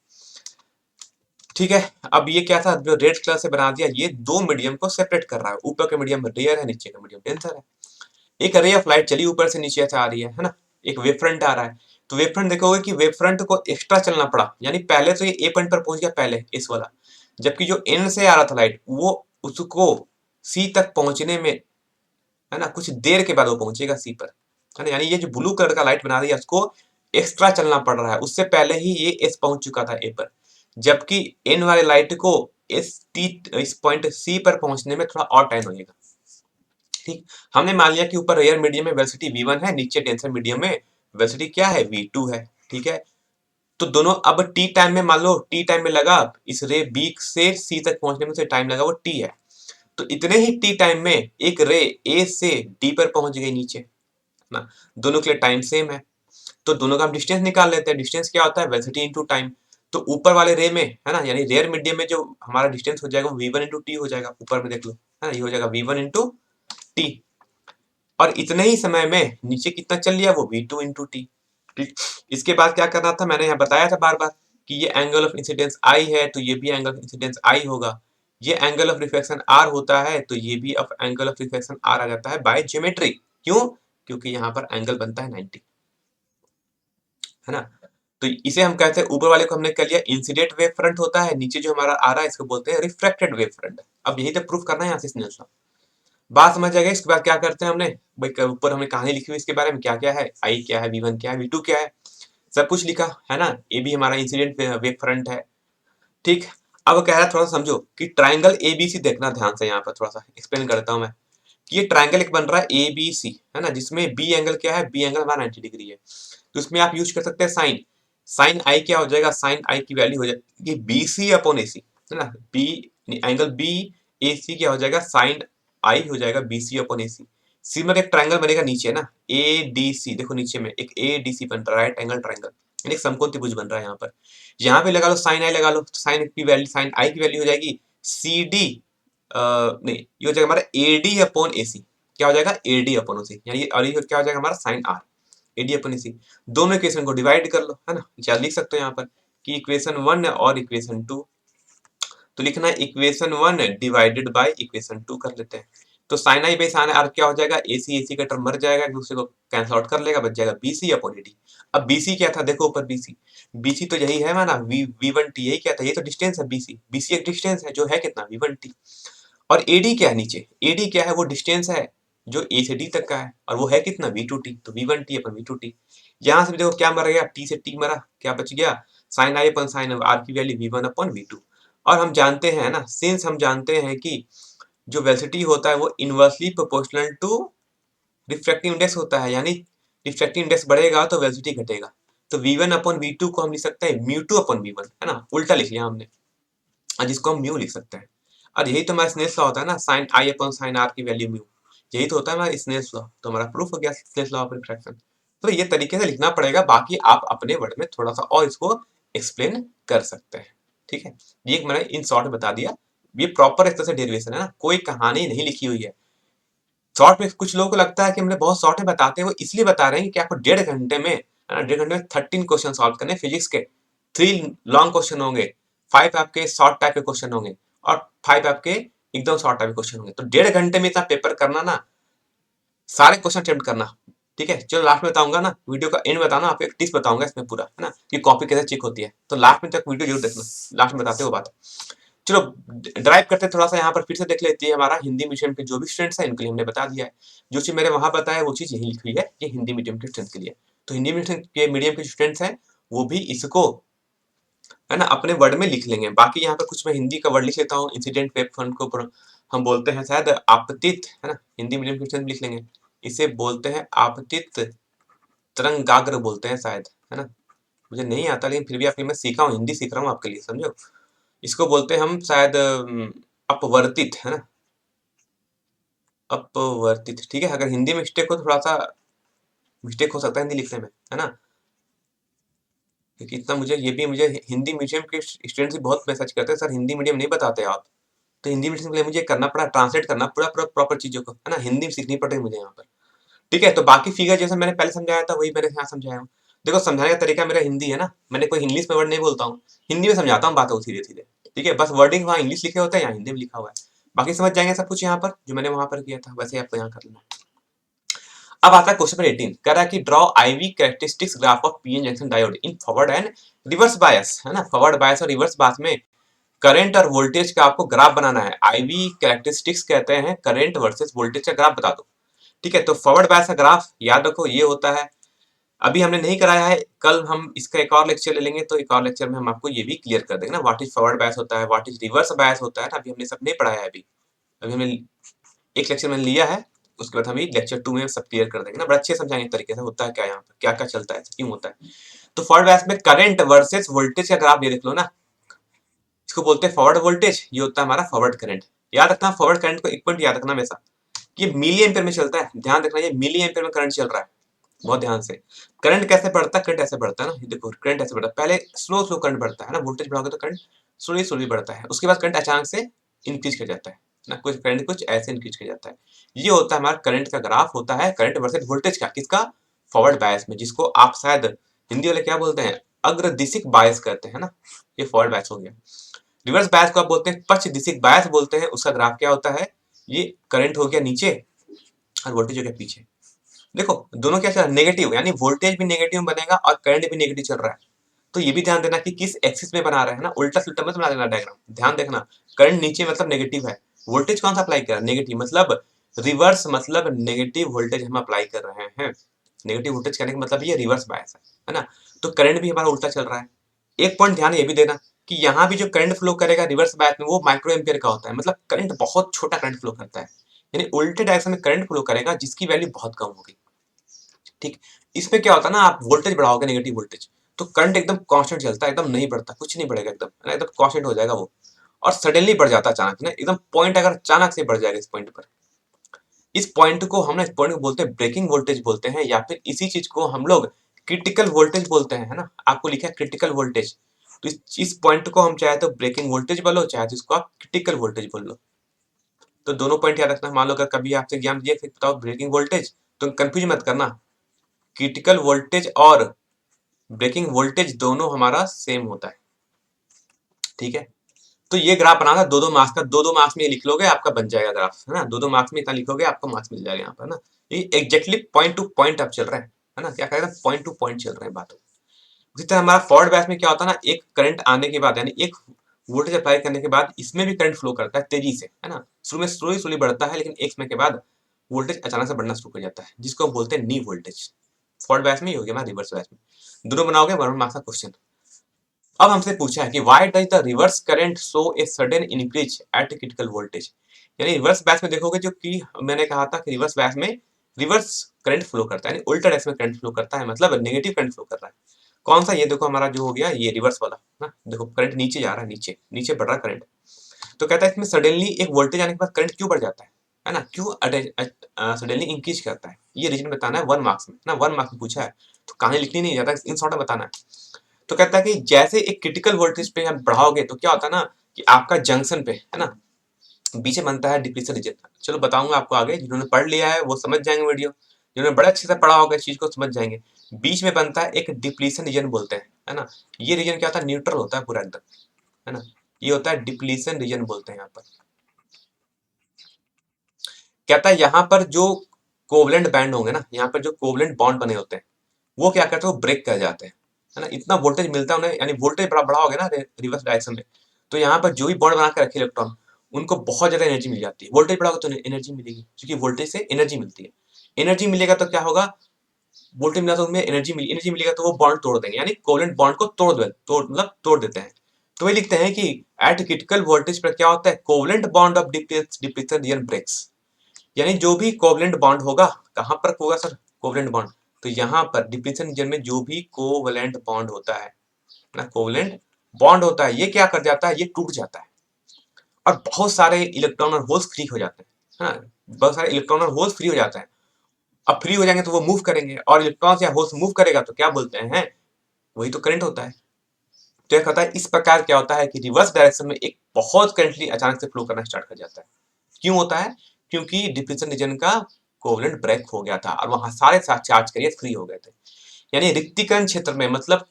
ठीक है, अब ये क्या था, जो रेड कलर से बना दिया, ये 2 मीडियम को सेपरेट कर रहा है। ऊपर का मीडियम रेयर है, नीचे का मीडियम डेंसर है। एक रे ऑफ लाइट चली ऊपर से नीचे से आ रही है ना, एक वेव फ्रंट आ रहा है। तो वेव फ्रंट देखोगे कि वेव फ्रंट को एक्स्ट्रा चलना पड़ा, यानी पहले तो ये ए पॉइंट पर पहुंच गया पहले इस वाला, जबकि जो एन से आ रहा था लाइट वो उसको सी तक पहुंचने में, है ना, कुछ देर के बाद वो पहुंचेगा सी पर, है ना। यानी ये जो ब्लू कलर का लाइट बना रही है उसको एक्स्ट्रा चलना पड़ रहा है, उससे पहले ही ये एस पहुंच चुका था ए पर, जबकि एन वाले लाइट को इस पॉइंट सी पर पहुंचने में थोड़ा और टाइम लगेगा। ठीक, हमने मान लिया कि ऊपर रेयर मीडियम में वेलोसिटी v1 है, नीचे डेंसर मीडियम में वेलोसिटी क्या है, v2 है। ठीक है, तो दोनों अब t टाइम में, मान लो t टाइम में लगा इस रे b से c तक पहुंचने में से टाइम लगा वो t है, तो इतने ही t टाइम में एक रे a से d पर पहुंच गई नीचे ना, दोनों के लिए टाइम सेम है। तो दोनों का हम डिस्टेंस निकाल लेते हैं, डिस्टेंस क्या होता है, वेलोसिटी इंटू टाइम। तो ऊपर वाले रे में, है ना, यानी रेयर मीडियम में जो हमारा डिस्टेंस हो जाएगा वो v1 इंटू टी हो जाएगा, ऊपर में देख लो, है ना, ये हो जाएगा v1 इंटू टी। और इतने ही समय में नीचे कितना चल लिया, वो v2 इंटू टी। ठीक, इसके बाद क्या करना था, मैंने यहाँ बताया था बार बार कि ये एंगल ऑफ इंसिडेंस आई है तो ये भी एंगल ऑफ इंसिडेंस आई होगा, ये एंगल ऑफ रिफ्लेक्शन आर होता है तो ये भी एंगल ऑफ रिफ्लेक्शन आर आ जाता है बाय ज्योमेट्री। क्यों? क्योंकि यहाँ पर एंगल बनता है 90, है ना। तो इसे हम कहते हैं, ऊपर वाले को हमने कर लिया इंसिडेंट वेव फ्रंट होता है, नीचे जो हमारा आ रहा है इसको बोलते हैं रिफ्रैक्टेड वेव फ्रंट। अब यही तो प्रूफ करना है यहाँ से स्नेल्स लॉ। बात समझ जाएगा। इसके बाद क्या करते हैं हमने भाई, ऊपर हमने कहानी लिखी हुई इसके बारे में, क्या क्या है, आई क्या है, V1 क्या है, V2 क्या है, सब कुछ लिखा है ना। ये भी हमारा इंसिडेंट वेव फ्रंट है, ठीक। अब कह रहा है थोड़ा सा समझो कि ट्राइंगल एबीसी देखना ध्यान से, यहाँ पर थोड़ा सा एक्सप्लेन करता हूँ मैं कि ये ट्राइंगल एक बन रहा है एबीसी, है ना, जिसमें बी एंगल क्या है, बी एंगल हमारा 90 डिग्री है। तो इसमें आप यूज कर सकते हैं साइन, साइन आई क्या हो जाएगा, साइन आई की वैल्यू हो जाएगी बी सी अपॉन ए सी, है ना। बी एंगल बी ए सी क्या हो जाएगा, साइन आई हो जाएगा बी सी अपॉन ए सी। सी में एक ट्राइंगल बनेगा नीचे ना, ए डी सी, देखो नीचे में एक ए डी सी बन रहा है, राइट एंगल ट्राइंगल, यानी एक समकोण त्रिभुज बन रहा है यहाँ पर। यहाँ पे लगा लो साइन आई लगा लो, तो साइन की वैल्यू, साइन आई की वैल्यू हो जाएगी सी डी, नहीं ये हो जाएगा हमारा ए डी अपॉन ए सी, क्या हो जाएगा ए डी अपॉन ओ सी, यानी और ये क्या हो जाएगा हमारा साइन आर, एडी अपन इसी। दोनों इक्वेशन को डिवाइड कर लो, है ना, या लिख सकते हो यहाँ पर कि इक्वेशन 1 और इक्वेशन 2, तो लिखना है इक्वेशन 1 डिवाइडेड बाय इक्वेशन 2 कर लेते हैं। तो sine I by sine R क्या हो जाएगा, एसी एसी का टर्म मर जाएगा, एक दूसरे को कैंसिल आउट कर लेगा, बच जाएगा बीसी अपॉन एडी। अब बीसी क्या था, देखो ऊपर बीसी, बीसी तो यही है माना V1T, यही क्या था, ये तो डिस्टेंस है बीसी, बीसी एक डिस्टेंस है जो है कितना V1T। और एडी क्या है नीचे, एडी क्या है, वो डिस्टेंस है जो ए से डी तक का है, और वो है कितना V2T, तो V1T अपन V2T। यहाँ से भी देखो क्या मर गया, टी से टी मरा, क्या बच गया, sine I upon sine R की वैल्यू V1 अपॉन V2। और हम जानते हैं ना, सिंस हम जानते हैं कि जो वेलोसिटी होता है वो inversely proportional to refractive index होता है, यानी रिफ्रैक्टिव इंडेक्स बढ़ेगा तो वेलोसिटी घटेगा। तो V1 अपॉन V2 को हम लिख सकते हैं म्यू2 अपॉन V1, है ना, उल्टा लिख लिया हमने, और जिसको हम म्यू लिख सकते हैं। और यही तो हमारा स्नेल्स लॉ होता है ना, sine I upon sine R की वैल्यू म्यू, यही तो होता है हमारा स्नेल्स लॉ। तो हमारा प्रूफ हो गया स्नेल्स लॉ ऑफ रिफ्रैक्शन। तो ये तरीके से लिखना पड़ेगा, बाकी आप अपने वर्ड में थोड़ा सा और इसको एक्सप्लेन कर सकते हैं, ठीक है। ये मैंने इन शॉर्ट बता दिया, ये प्रॉपर एक तरह से डेरिवेशन है ना, कोई कहानी नहीं लिखी हुई है। शॉर्ट में कुछ लोगों को लगता है कि हमने बहुत शॉर्ट में बताते हैं, वो इसलिए बता रहे हैं कि आपको 1.5 घंटे में, 13 क्वेश्चन सॉल्व करने फिजिक्स के। 3 लॉन्ग क्वेश्चन होंगे, 5 आपके शॉर्ट टाइप के क्वेश्चन होंगे, और 5 आपके एकदम शॉर्ट टाइप के क्वेश्चन होंगे। तो 1.5 घंटे में इतना पेपर करना ना, सारे क्वेश्चन अटेम्प्ट करना, ठीक है। चलो लास्ट में बताऊंगा ना, वीडियो का एंड बताना, आपको एक टिप्स बताऊंगा इसमें पूरा, है ना, कि कॉपी कैसे चेक होती है। तो लास्ट में तक वीडियो जरूर देखना, लास्ट में बताते हो बात। चलो ड्राइव करते थोड़ा सा, यहाँ पर फिर से देख लेते हैं हमारा हिंदी मीडियम के जो भी स्टूडेंट्स हैं इनके लिए हमने बता दिया है। जो चीज मैंने वहां बताया वो चीज यही लिखी हुई है, ये हिंदी मीडियम के स्टूडेंट्स के लिए। तो हिंदी मीडियम के स्टूडेंट्स हैं वो भी इसको, है ना, अपने वर्ड में लिख लेंगे। बाकी यहाँ पे कुछ मैं हिंदी का वर्ड लिख लेता हूँ, इंसिडेंट वेव फ्रंट को हम बोलते हैं शायद आपतित, है ना, हिंदी मीडियम के स्टूडेंट लिख लेंगे, इसे बोलते हैं आपतित तरंगाग्र बोलते हैं शायद, है ना। मुझे नहीं आता लेकिन फिर भी आपके मैं सीखा हूँ, हिंदी सीख रहा हूँ आपके लिए, समझो। इसको बोलते हैं हम शायद अपवर्तित, है ना, अपवर्तित, ठीक है। अगर हिंदी में मिस्टेक हो, थोड़ा सा मिस्टेक हो सकता है हिंदी लिखने में, है ना, क्योंकि इतना मुझे, ये भी मुझे हिंदी मीडियम के स्टूडेंट्स भी बहुत मैसेज करते हैं, सर हिंदी मीडियम नहीं बताते आप। तो हिंदी मीडियम के लिए मुझे करना पड़ा, ट्रांसलेट करना पूरा पूरा प्रॉपर चीजों को, है ना, हिंदी में सीखनी पड़ेगी मुझे यहाँ पर, ठीक है। तो बाकी फिगर जैसे मैंने पहले समझाया था वही मैंने यहाँ समझाया हूँ। देखो समझाने का तरीका मेरा हिंदी है ना, मैंने कोई इंग्लिश में वर्ड नहीं बोलता हूँ, हिंदी में समझाता हूँ बातों को धीरे धीरे, ठीक है। बस वर्डिंग वहाँ इंग्लिश लिखे होते हैं, यहाँ हिंदी में लिखा हुआ है, बाकी समझ जाएंगे सब कुछ यहाँ पर, जो मैंने वहां पर किया था वैसे आपको यहाँ कर लेना। अब आता है क्वेश्चन नंबर 18, कह रहा है कि draw IV characteristics graph of PN junction diode in forward and reverse bias, है ना, फॉरवर्ड बायस और रिवर्स बायस में करंट और वोल्टेज का आपको ग्राफ बनाना है। आईवी कैरेक्टरिस्टिक्स कहते हैं करंट वर्सेस वोल्टेज का ग्राफ बता दो, ठीक है। तो फॉरवर्ड बायस का ग्राफ याद रखो ये होता है, अभी हमने नहीं कराया है, कल हम इसका एक और लेक्चर ले लेंगे, तो एक और लेक्चर में हम आपको ये भी क्लियर कर देंगे ना, व्हाट इज फॉरवर्ड बायस होता है, व्हाट इज रिवर्स बायस होता है ना, अभी हमने सब नहीं पढ़ाया है। अभी अभी हमने एक लेक्चर में लिया है, उसके बाद हम लेक्चर 2 में सब क्लियर कर देंगे ना, बड़ा अच्छे समझाएंगे तरीके से होता है क्या, यहाँ पर क्या क्या चलता है, क्यों होता है। तो फॉरवर्ड बायस में करंट वर्सेस वोल्टेज का ग्राफ ये देख लो ना, इसको बोलते हैं फॉरवर्ड वोल्टेज, ये होता है हमारा फॉरवर्ड करंट। याद रखना फॉरवर्ड करंट को एक पॉइंट याद रखना हमेशा, ये मिली एम्पियर में चलता है, ध्यान रखना ये मिली एम्पियर में करंट चल रहा है, बहुत ध्यान से। करंट कैसे बढ़ता है, करंट ऐसे बढ़ता है ना, देखो करंट ऐसे बढ़ता है, पहले स्लो स्लो करंट बढ़ता है ना, वोल्टेज बढ़ाओगे तो करंट स्लोली स्लोली बढ़ता है, उसके बाद करंट अचानक से इंक्रीज कर जाता है ना, कुछ करंट कुछ ऐसे इंक्रीज कर जाता है। ये होता है हमारा करंट का ग्राफ होता है, करंट वर्सेस वोल्टेज का, किसका, फॉरवर्ड बायस में, जिसको आप शायद हिंदी वाले क्या बोलते हैं, अग्रदिशिक बायस कहते हैं ना, ये फॉरवर्ड बायस हो गया। रिवर्स बायस को आप बोलते हैं पक्ष दिशिक बायस बोलते हैं। उसका ग्राफ क्या होता है, ये करंट हो गया नीचे और वोल्टेज हो गया पीछे। देखो दोनों क्या चल रहा है, नेगेटिव, यानी वोल्टेज भी नेगेटिव बनेगा और करंट भी नेगेटिव चल रहा है। तो ये भी ध्यान देना कि किस एक्सिस में बना रहे हैं ना, उल्टा सुल्टा मत बना देना डायग्राम, ध्यान देखना। करंट नीचे मतलब नेगेटिव है, वोल्टेज कौन सा अप्लाई कर रहा है, नेगेटिव, मतलब रिवर्स, मतलब नेगेटिव वोल्टेज हम अप्लाई कर रहे हैं। नेगेटिव वोल्टेज करने का मतलब ये रिवर्स बायस है ना। तो करंट भी हमारा उल्टा चल रहा है। एक पॉइंट ध्यान ये भी देना कि यहाँ भी जो करंट फ्लो करेगा रिवर्स बायस में वो माइक्रो एम्पियर का होता है, मतलब करंट बहुत छोटा करंट फ्लो करता है, यानी उल्टे डायरेक्शन में करंट फ्लो करेगा जिसकी वैल्यू बहुत कम होगी। ठीक, इसमें क्या होता है ना, आप वोल्टेज बढ़ाओगे नेगेटिव वोल्टेज तो करंट एकदम कांस्टेंट चलता है, एकदम नहीं बढ़ता, कुछ नहीं बढ़ेगा, एकदम एकदम कांस्टेंट हो जाएगा वो। और सडनली बढ़ जाता है अचानक ना, एकदम पॉइंट अगर अचानक से बढ़ जाएगा इस पॉइंट पर, इस पॉइंट को हम ना, इस पॉइंट को बोलते हैं ब्रेकिंग वोल्टेज बोलते हैं, या फिर इसी चीज को हम लोग क्रिटिकल वोल्टेज बोलते हैं, है ना। आपको लिखा है क्रिटिकल वोल्टेज, तो इस पॉइंट को हम चाहे तो ब्रेकिंग वोल्टेज बोलो, चाहे तो इसको आप क्रिटिकल वोल्टेज बोल लो। तो दोनों पॉइंट याद रखना। मान लो अगर कभी आपसे एग्जाम दिया फिर बताओ ब्रेकिंग वोल्टेज, तो कंफ्यूज मत करना, क्रिटिकल वोल्टेज और ब्रेकिंग वोल्टेज दोनों हमारा सेम होता है, ठीक है। तो ये ग्राफ बनाना दो दो मार्क्स का, दो दो मार्क्स में ये लिख लोगे आपका बन जाएगा ग्राफ, है ना। दो दो मार्क्स में इतना लिखोगे आपको मार्क्स मिल जाएगा यहाँ पर ना। ये एग्जैक्टली पॉइंट टू पॉइंट आप चल रहे हैं, है ना, क्या करेगा, पॉइंट टू पॉइंट चल रहे हैं बातों। उसी तरह हमारा फॉरवर्ड बैच में क्या होता है ना, एक करंट आने के बाद, यानी एक वोल्टेज अप्लाई करने के बाद इसमें भी करंट फ्लो करता है तेजी से, है ना। शुरू में स्लोली बढ़ता है, लेकिन एक समय के बाद वोल्टेज अचानक से बढ़ना शुरू कर जाता है, जिसको हम बोलते हैं नी वोल्टेज। फॉरवर्ड बैच में ही हो गया, रिवर्स बैच में दोनों बनाओगे 1 मार्क्स का क्वेश्चन। अब हमसे पूछा है कि why does the reverse current show a sudden increase at critical voltage, यानी रिवर्स बैच में देखोगे, जो कि मैंने कहा था कि रिवर्स बैच में रिवर्स करंट फ्लो करता है, यानी उल्टा डायरेक्शन में करंट फ्लो करता है, मतलब नेगेटिव करंट फ्लो कर रहा है। कौन सा, ये देखो हमारा जो हो गया ये रिवर्स वाला ना, देखो करंट नीचे जा रहा है, नीचे नीचे बढ़ रहा है करंट। तो कहता है इसमें सडनली एक वोल्टेज आने के बाद करंट क्यों बढ़ जाता है ना, क्यों सडनली इंक्रीज करता है, ये रीजन बताना है 1 मार्क्स में ना, 1 मार्क्स में पूछा है। तो कहानी लिखनी नहीं ज्यादा, इन शॉर्ट में बताना है। तो कहता है कि जैसे एक क्रिटिकल वोल्टेज पे हम बढ़ाओगे तो क्या होता है ना, कि आपका जंक्शन पे, है ना, बीच में बनता है डिप्लीशन रीजन। चलो बताऊंगा आपको आगे, जिन्होंने पढ़ लिया है वो समझ जाएंगे वीडियो, जिन्होंने बड़े अच्छे से पढ़ा होगा इस चीज को समझ जाएंगे। बीच में बनता है एक डिप्लीशन रीजन बोलते हैं, है ना। ये रीजन क्या होता है, न्यूट्रल होता है पूरा एकदम, है ना। ये होता है डिप्लीशन रीजन बोलते हैं यहाँ पर। कहता है यहाँ पर जो कोवलेंट बैंड होंगे ना, यहाँ पर जो कोवलेंट बॉन्ड बने होते हैं वो क्या करते हैं, वो ब्रेक कर जाते हैं, है ना। इतना वोल्टेज मिलता है उन्हें, यानी वोल्टेज बड़ा हो गया ना रिवर्स डायरेक्शन में, तो यहाँ पर जो भी बॉन्ड बना के रखे इलेक्ट्रॉन, उनको बहुत ज्यादा एनर्जी मिल जाती है। वोल्टेज बढ़ाओगे तो एनर्जी मिलेगी, क्योंकि वोल्टेज से एनर्जी मिलती है। एनर्जी मिलेगा तो क्या होगा, वोल्टेज मिला तो उनमें एनर्जी मिलेगा तो वो बॉन्ड तोड़ देंगे, यानी कोवलेंट बॉन्ड को मतलब तोड़ देते हैं। तो ये लिखते हैं कि एट क्रिटिकल वोल्टेज पर क्या होता है, covalent bond of depletion region breaks, यानी जो भी कोवलेंट बॉन्ड होगा, कहां पर होगा सर, कोवलेंट बॉन्ड, तो यहाँ पर डिप्लीशन रीजन में जो भी कोवलेंट बॉन्ड होता है ना, कोवलेंट बॉन्ड होता है, ये क्या कर जाता है, ये टूट जाता है और बहुत सारे इलेक्ट्रॉन और होल्स फ्री हो जाते हैं, हाँ, बहुत सारे इलेक्ट्रॉन और होल्स फ्री हो जाते हैं। अब फ्री हो जाएंगे तो वो मूव करेंगे, और इलेक्ट्रॉन या होल्स मूव करेगा तो क्या बोलते हैं, वही तो करंट होता है। तो क्या होता है, इस प्रकार क्या होता है कि रिवर्स डायरेक्शन में एक बहुत करंटली अचानक से फ्लो करना स्टार्ट कर जाता है। क्यों होता है, क्योंकि डिप्लीशन रीजन का कोवलेंट ब्रेक हो गया था और वहां सारे चार्ज करिए फ्री हो गए थे। यानी रिक्तीकरण क्षेत्र में, मतलब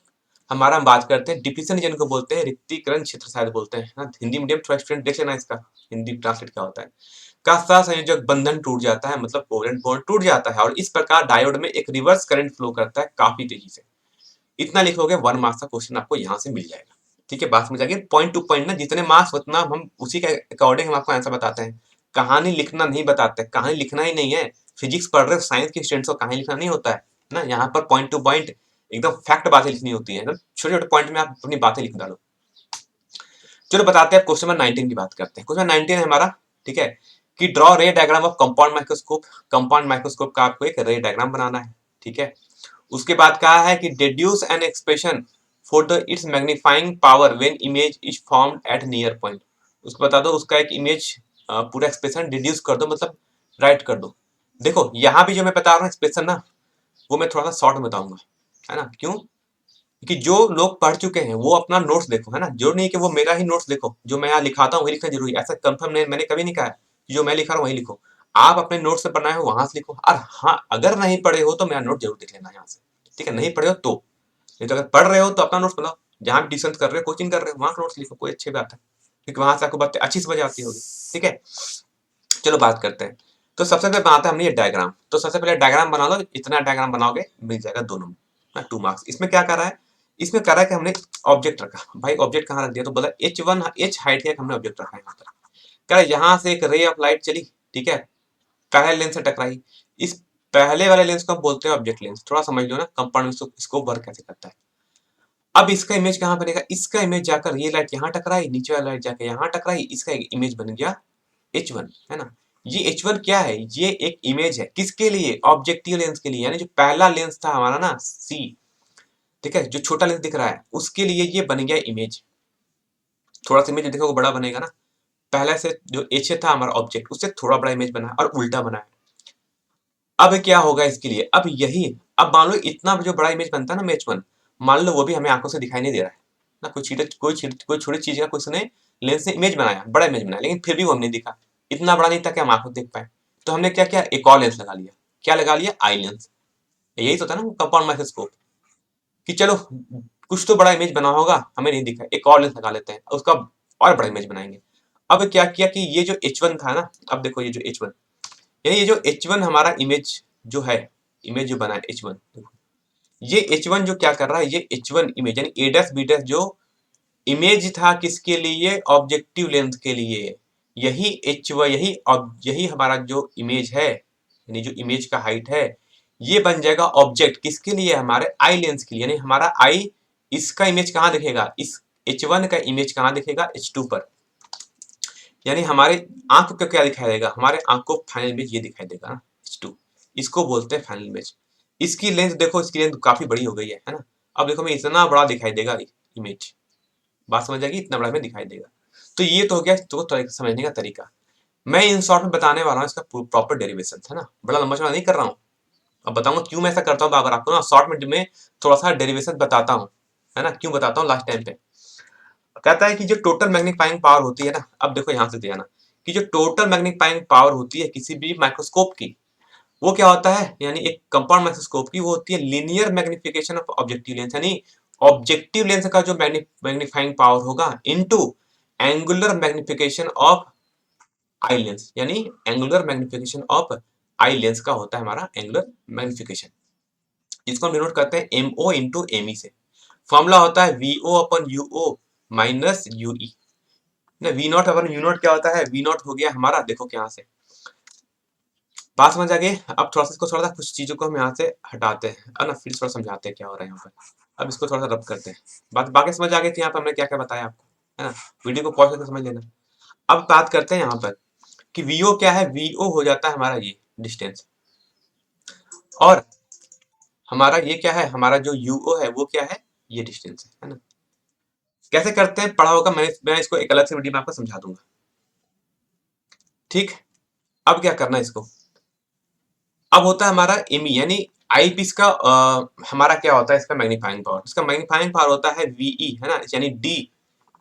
हमारा हम बात करते हैं डिप्लीशन रीजन को बोलते हैं रिक्तीकरण क्षेत्र, शायद बोलते हैं ना। हिंदी मीडियम थोड़ा स्टूडेंट देख लेना इसका हिंदी ट्रांसलेट क्या होता है। का सहसंयोजक बंधन टूट जाता है, मतलब कोवलेंट बॉन्ड टूट जाता है, और इस प्रकार डायोड में एक रिवर्स करंट फ्लो करता है काफी तेजी से। इतना लिखोगे 1 मार्क्स का क्वेश्चन आपको यहाँ से मिल जाएगा। ठीक है, बात समझ आ गई। पॉइंट टू पॉइंट ना, जितने मार्क्स उतना हम उसी के अकॉर्डिंग हम आपको आंसर बताते हैं। कहानी लिखना नहीं बताते, कहानी लिखना ही नहीं है। फिजिक्स पढ़ रहे हो, साइंस के स्टूडेंट्स को कहानी लिखना नहीं होता है ना। यहाँ पर पॉइंट टू पॉइंट एकदम फैक्ट बातें लिखनी होती है, एकदम छोटे छोटे पॉइंट में आप अपनी बातें लिख डालो। चलो बताते हैं, क्वेश्चन नंबर 19 की बात करते हैं। क्वेश्चन 19 है हमारा, ठीक है, कि ड्रॉ रे diagram of compound microscope. Compound microscope का आपको एक रे डायग्राम बनाना है, ठीक है। उसके बाद कहा है कि deduce an expression for the its magnifying power when image is formed at near point। उसको बता दो, उसका एक इमेज पूरा एक्सप्रेशन डिड्यूस कर दो, मतलब राइट कर दो। देखो यहाँ भी जो मैं बता रहा हूँ एक्सप्रेशन ना, वो मैं थोड़ा सा शॉर्ट में बताऊंगा, है ना। क्यों, कि जो लोग पढ़ चुके हैं वो अपना नोट्स देखो, है ना। जो नहीं कि वो मेरा ही नोट्स देखो, जो मैं यहाँ लिखाता हूँ वही लिखना जरूरी है, ऐसा कंफर्म नहीं, मैंने कभी नहीं कहा है कि जो मैं लिखा रहा हूँ वही लिखो। आप अपने नोट्स से बनाए हो वहां से लिखो, और हाँ अगर नहीं पढ़े हो तो मेरा नोट जरूर देख लेना यहाँ से, ठीक है। नहीं पढ़े हो तो नहीं तो अगर पढ़ रहे हो तो अपना नोट्स बनाओ, जहां भी ट्यूशन कर रहे हो, कोचिंग कर रहे हो, वहां नोट्स लिखो, कोई अच्छी बात है, क्योंकि वहां से आपको बातें अच्छी समझ आती होगी। ठीक है, चलो बात करते हैं। तो सबसे पहले बनाते हैं हमने ये डायग्राम। तो सबसे पहले डायग्राम बना लो, इतना डायग्राम बनाओगे मिल जाएगा 2 नंबर, 2 मार्क्स। इसमें क्या कर रहा है, इसमें कर रहा है कि हमने ऑब्जेक्ट रखा। भाई ऑब्जेक्ट कहाँ रख दिया, तो बोला h1 h हाइट है, हमने ऑब्जेक्ट रखा है यहाँ पर। कह रहा है यहाँ से एक रे ऑफ लाइट चली, ठीक है, पहले लेंस से टकराई। इस पहले वाले लेंस को हम बोलते हैं ऑब्जेक्ट लेंस। थोड़ा समझ लो ना कंपाउंड में इसको वर्क कैसे करता है। अब इसका इमेज कहाँ बनेगा, इसका इमेज जाकर ये लाइट यहाँ टकराई, नीचे वाला लाइट जाकर यहाँ टकराई, इसका इमेज बन गया h1, है ना। ये h1 क्या है, ये एक इमेज है, किसके लिए, ऑब्जेक्टिव लेंस के लिए, यानी जो पहला लेंस था हमारा ना C, ठीक है, जो छोटा लेंस दिख रहा है उसके लिए ये बन गया इमेज। थोड़ा सा इमेज देखो बड़ा बनेगा ना, पहले से जो h था हमारा ऑब्जेक्ट, उससे थोड़ा बड़ा इमेज बना है और उल्टा बना है। अब क्या होगा इसके लिए, अब यही, अब मान लो इतना जो बड़ा इमेज बनता है ना h1, मान लो वो भी हमें आंखों से दिखाई नहीं दे रहा है ना, कोई छोटी चीज का कुछ ने लेंस से इमेज बनाया, बड़ा इमेज बनाया, लेकिन फिर भी वो हमने दिखा, इतना बड़ा नहीं था कि हम आंखों से देख पाए। तो हमने क्या किया, एक और लेंस लगा लिया। क्या लगा लिया, आई लेंस। यही तो था ना कंपाउंड माइक्रोस्कोप, कि चलो कुछ तो बड़ा इमेज बना होगा, हमें नहीं दिखा, एक और लेंस लगा लेते हैं, उसका और बड़ा इमेज बनाएंगे। अब क्या किया कि ये जो h1 था ना, अब देखो ये जो h1, यानी ये जो h1 हमारा इमेज जो है, इमेज जो बना है h1, ये h1 जो क्या कर रहा है, ये h1 इमेज यानी a डैश b डैश जो इमेज था किसके लिए, ऑब्जेक्टिव लेंस के लिए, यही h1 यही हमारा जो इमेज है, यानी जो इमेज का हाइट है, ये बन जाएगा ऑब्जेक्ट किसके लिए, हमारे आई लेंस के लिए। यानी हमारा आई, इसका इमेज कहाँ दिखेगा, इस h1 का इमेज कहाँ दिखेगा, h2 पर। यानी हमारे आंख को क्या दिखाई देगा, हमारे आंख को फाइनल इमेज ये दिखाई देगा ना, h2, इसको बोलते हैं फाइनल इमेज। इसकी लेंथ देखो, इसकी लेंथ काफी बड़ी हो गई है ना। अब देखो मैं इतना बड़ा दिखाई देगा इमेज, बात समझ आएगी, इतना बड़ा में दिखाई देगा। तो ये तो हो गया तो समझने का तरीका। मैं इन शॉर्ट में बताने वाला हूँ इसका प्रॉपर डेरिवेशन, है ना, बड़ा लंबा चौड़ा नहीं कर रहा हूँ। अब बताऊंगा क्यों मैं ऐसा करता हूँ, अगर आपको ना शॉर्ट में थोड़ा सा डेरिवेशन बताता हूँ, है ना, क्यों बताता हूँ लास्ट टाइम पे। कहता है कि जो टोटल मैग्नीफाइंग पावर होती है ना, अब देखो यहाँ से दिया ना, कि जो टोटल मैग्नीफाइंग पावर होती है किसी भी माइक्रोस्कोप की, वो क्या होता है, यानी एक कंपाउंड माइक्रोस्कोप की वो होती है linear magnification of objective lens, यानी ऑब्जेक्टिव लेंस का जो मैग्नीफाइंग पावर होगा into angular magnification of eye lens, यानी angular magnification of eye lens का होता है हमारा एंगुलर मैग्निफिकेशन, जिसको हम डिनोट करते हैं एमओ इंटू एमई से। फॉर्मूला होता है VO upon UO minus UE ना, V naught upon U naught क्या होता है, वी नॉट हो गया हमारा, देखो क्या से बात समझ आ गई। अब थोड़ा सा इसको थोड़ा सा कुछ चीजों को हम यहाँ से हटाते हैं और ना फिर थोड़ा समझाते हैं क्या हो रहा है यहाँ पर। अब इसको थोड़ा सा रब करते हैं, बात बाकी समझ आ गई थी यहाँ पर हमने क्या क्या बताया आपको, है ना, वीडियो को पॉज करके समझ लेना। अब बात करते हैं यहाँ पर कि वीओ क्या है, वीओ हो जाता है हमारा ये डिस्टेंस, और हमारा ये क्या है, हमारा जो यूओ है वो क्या है, ये डिस्टेंस है ना। कैसे करते हैं पढ़ा होगा, मैं इसको एक अलग से वीडियो में आपको समझा दूंगा। ठीक, अब क्या करना है इसको, अब होता है हमारा एमी, यानी आई पीस का हमारा क्या होता है, इसका मैग्नीफाइंग पावर, इसका मैग्नीफाइंग पावर होता है वीई, है ना, यानी डी,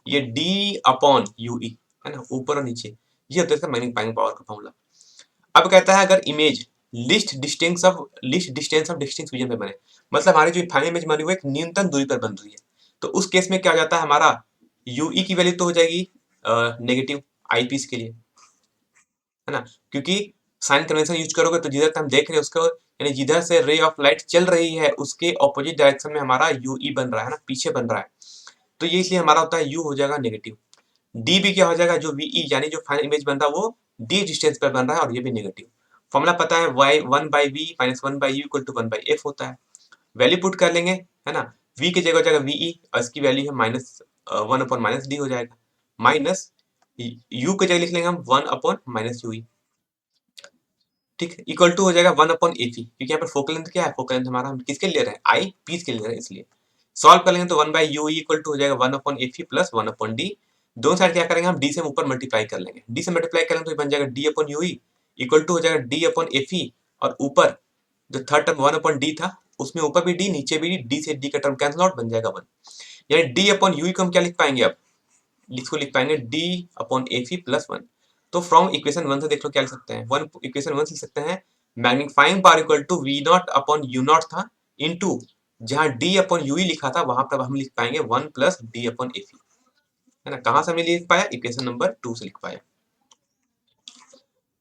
ये डी अपॉन यूई, है ना, ऊपर और नीचे, ये होता है इसका मैग्नीफाइंग पावर का फॉर्मूला। अब कहता है अगर image least distance of distinct region पे बने, मतलब हमारी जो फाइनल इमेज बनी हुई है एक न्यूनतम दूरी पर बन रही है, तो उस केस में क्या हो जाता है, हमारा यूई की वैल्यू तो हो जाएगी नेगेटिव आई पीस के लिए, है ना, क्योंकि साइन कन्वेंशन यूज करोगे तो जिधर हम देख रहे हैं उसको, यानी जिधर से रे ऑफ लाइट चल रही है उसके ऑपोजिट डायरेक्शन में हमारा यूई बन रहा है ना, पीछे बन रहा है, तो ये इसलिए हमारा होता है यू हो जाएगा नेगेटिव। डी भी क्या हो जाएगा, जो वीई यानी जो फाइनल इमेज बन रहा है वो डी डिस्टेंस पर बन रहा है और ये भी नेगेटिव। फॉर्मूला पता है, Y 1/v minus 1/u equal to 1/f होता है। वैल्यू पुट कर लेंगे, है ना, v की जगह हो जाएगा वीई और इसकी वैल्यू है माइनस 1/-d हो जाएगा, माइनस u की जगह लिख लेंगे हम 1/-, ठीक, इक्वल टू हो जाएगा 1/Fe, क्योंकि यहाँ पर फोकल लेंथ क्या है, फोकल लेंथ हमारा हम किसके लिए ले रहे हैं, आई पीस के लिए ले रहे हैं, इसलिए सॉल्व कर लेंगे तो 1/u इक्वल टू हो जाएगा 1/Fe प्लस 1/d। दोनों साइड क्या करेंगे हम, d से ऊपर मल्टीप्लाई कर लेंगे, d से मल्टीप्लाई करेंगे तो बन जाएगा d/ue इक्वल टू हो जाएगा d/Fe, और ऊपर जो थर्ड टर्म 1/d था उसमें ऊपर भी d नीचे भी d से d का टर्म कैंसिल आउट, बन जाएगा 1, यानी d/ue को हम क्या लिख पाएंगे, अब इसको लिख पाएंगे d/Fe प्लस 1। तो फ्रॉम इक्वेशन 1 से देख लो क्या लिख सकते हैं, वन इक्वेशन 1 से लिख सकते हैं magnifying power equal to V naught upon U naught था इनटू जहां डी अपॉन यू लिखा था वहां पर हम लिख पाएंगे 1 प्लस डी अपॉन एफ, है ना। कहां से हमने लिख पाया, इक्वेशन नंबर 2 से लिख पाया।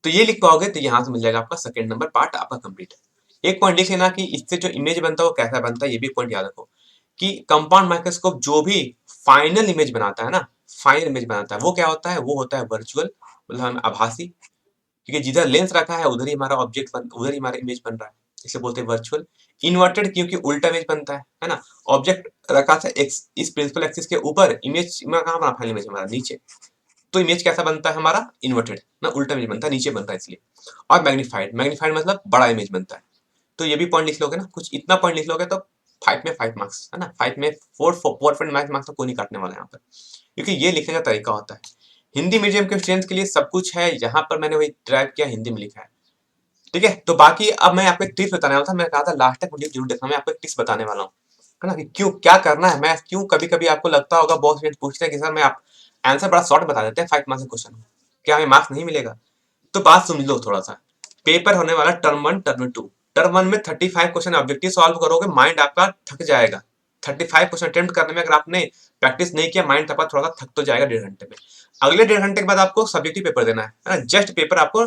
तो ये लिख पाओगे तो यहाँ से मिल जाएगा आपका सेकंड नंबर पार्ट आपका कंप्लीट है। एक पॉइंट लिख लेना कि इससे जो इमेज बनता है वो कैसा बनता है, ये भी पॉइंट याद रखो कि कंपाउंड माइक्रोस्कोप जो भी फाइनल इमेज बनाता है ना, फाइनल इमेज बनाता है वो क्या होता है, वो होता है वर्चुअल, मतलब हमें आभासी, क्योंकि जिधर लेंस रखा है उधर ही हमारा ऑब्जेक्ट उधर ही हमारा इमेज बन रहा है, इसे बोलते हैं वर्चुअल। इन्वर्टेड क्योंकि उल्टा इमेज बनता है ना। ऑब्जेक्ट रखा था इस प्रिंसिपल एक्सिस के ऊपर, इमेज में कहाँ बना, फाइनल इमेज हमारा नीचे, तो इमेज कैसा बनता है हमारा, इन्वर्टेड ना, उल्टा इमेज बनता है, नीचे बन रहा है इसलिए। और मैग्नीफाइड, मैग्नीफाइड मतलब बड़ा इमेज बनता है। तो ये भी पॉइंट लिख लोगे ना, कुछ इतना पॉइंट लिख लोगे तो 5 में 5 मार्क्स, है ना। 5 में 4.5 मार्क्स तो कोई नहीं काटने वाला है यहाँ पर, क्योंकि ये लिखने का तरीका होता है। हिंदी मीडियम के स्टूडेंट्स के लिए सब कुछ है, यहाँ पर मैंने वही ड्राइव किया, हिंदी में लिखा है, ठीक है। तो बाकी अब मैं आपको एक टिप्स बताने वाला था, मैं कहा था लास्ट तक वीडियो जरूर देखना, मैं आपको एक टिप्स बताने वाला हूँ, है ना, कि क्यों क्या करना है। मैं क्यों, कभी कभी आपको लगता होगा, बहुत स्टूडेंट पूछते हैं कि सर मैं आप आंसर बड़ा शॉर्ट बता देते हैं 5 मार्क्स के क्वेश्चन, क्या हमें मार्क्स नहीं मिलेगा। तो बात सुन लो थोड़ा सा, पेपर होने वाला टर्म 1 टर्म 2, टर्म 1 में 35 क्वेश्चन ऑब्जेक्टिव सॉल्व करोगे, माइंड आपका थक जाएगा। 35 क्वेश्चन अटेम्प्ट करने में अगर आपने प्रैक्टिस नहीं किया, माइंड आपका थोड़ा सा थक तो जाएगा 1.5 घंटे में। अगले 1.5 घंटे के बाद आपको सब्जेक्टिव पेपर देना है ना, जस्ट पेपर आपको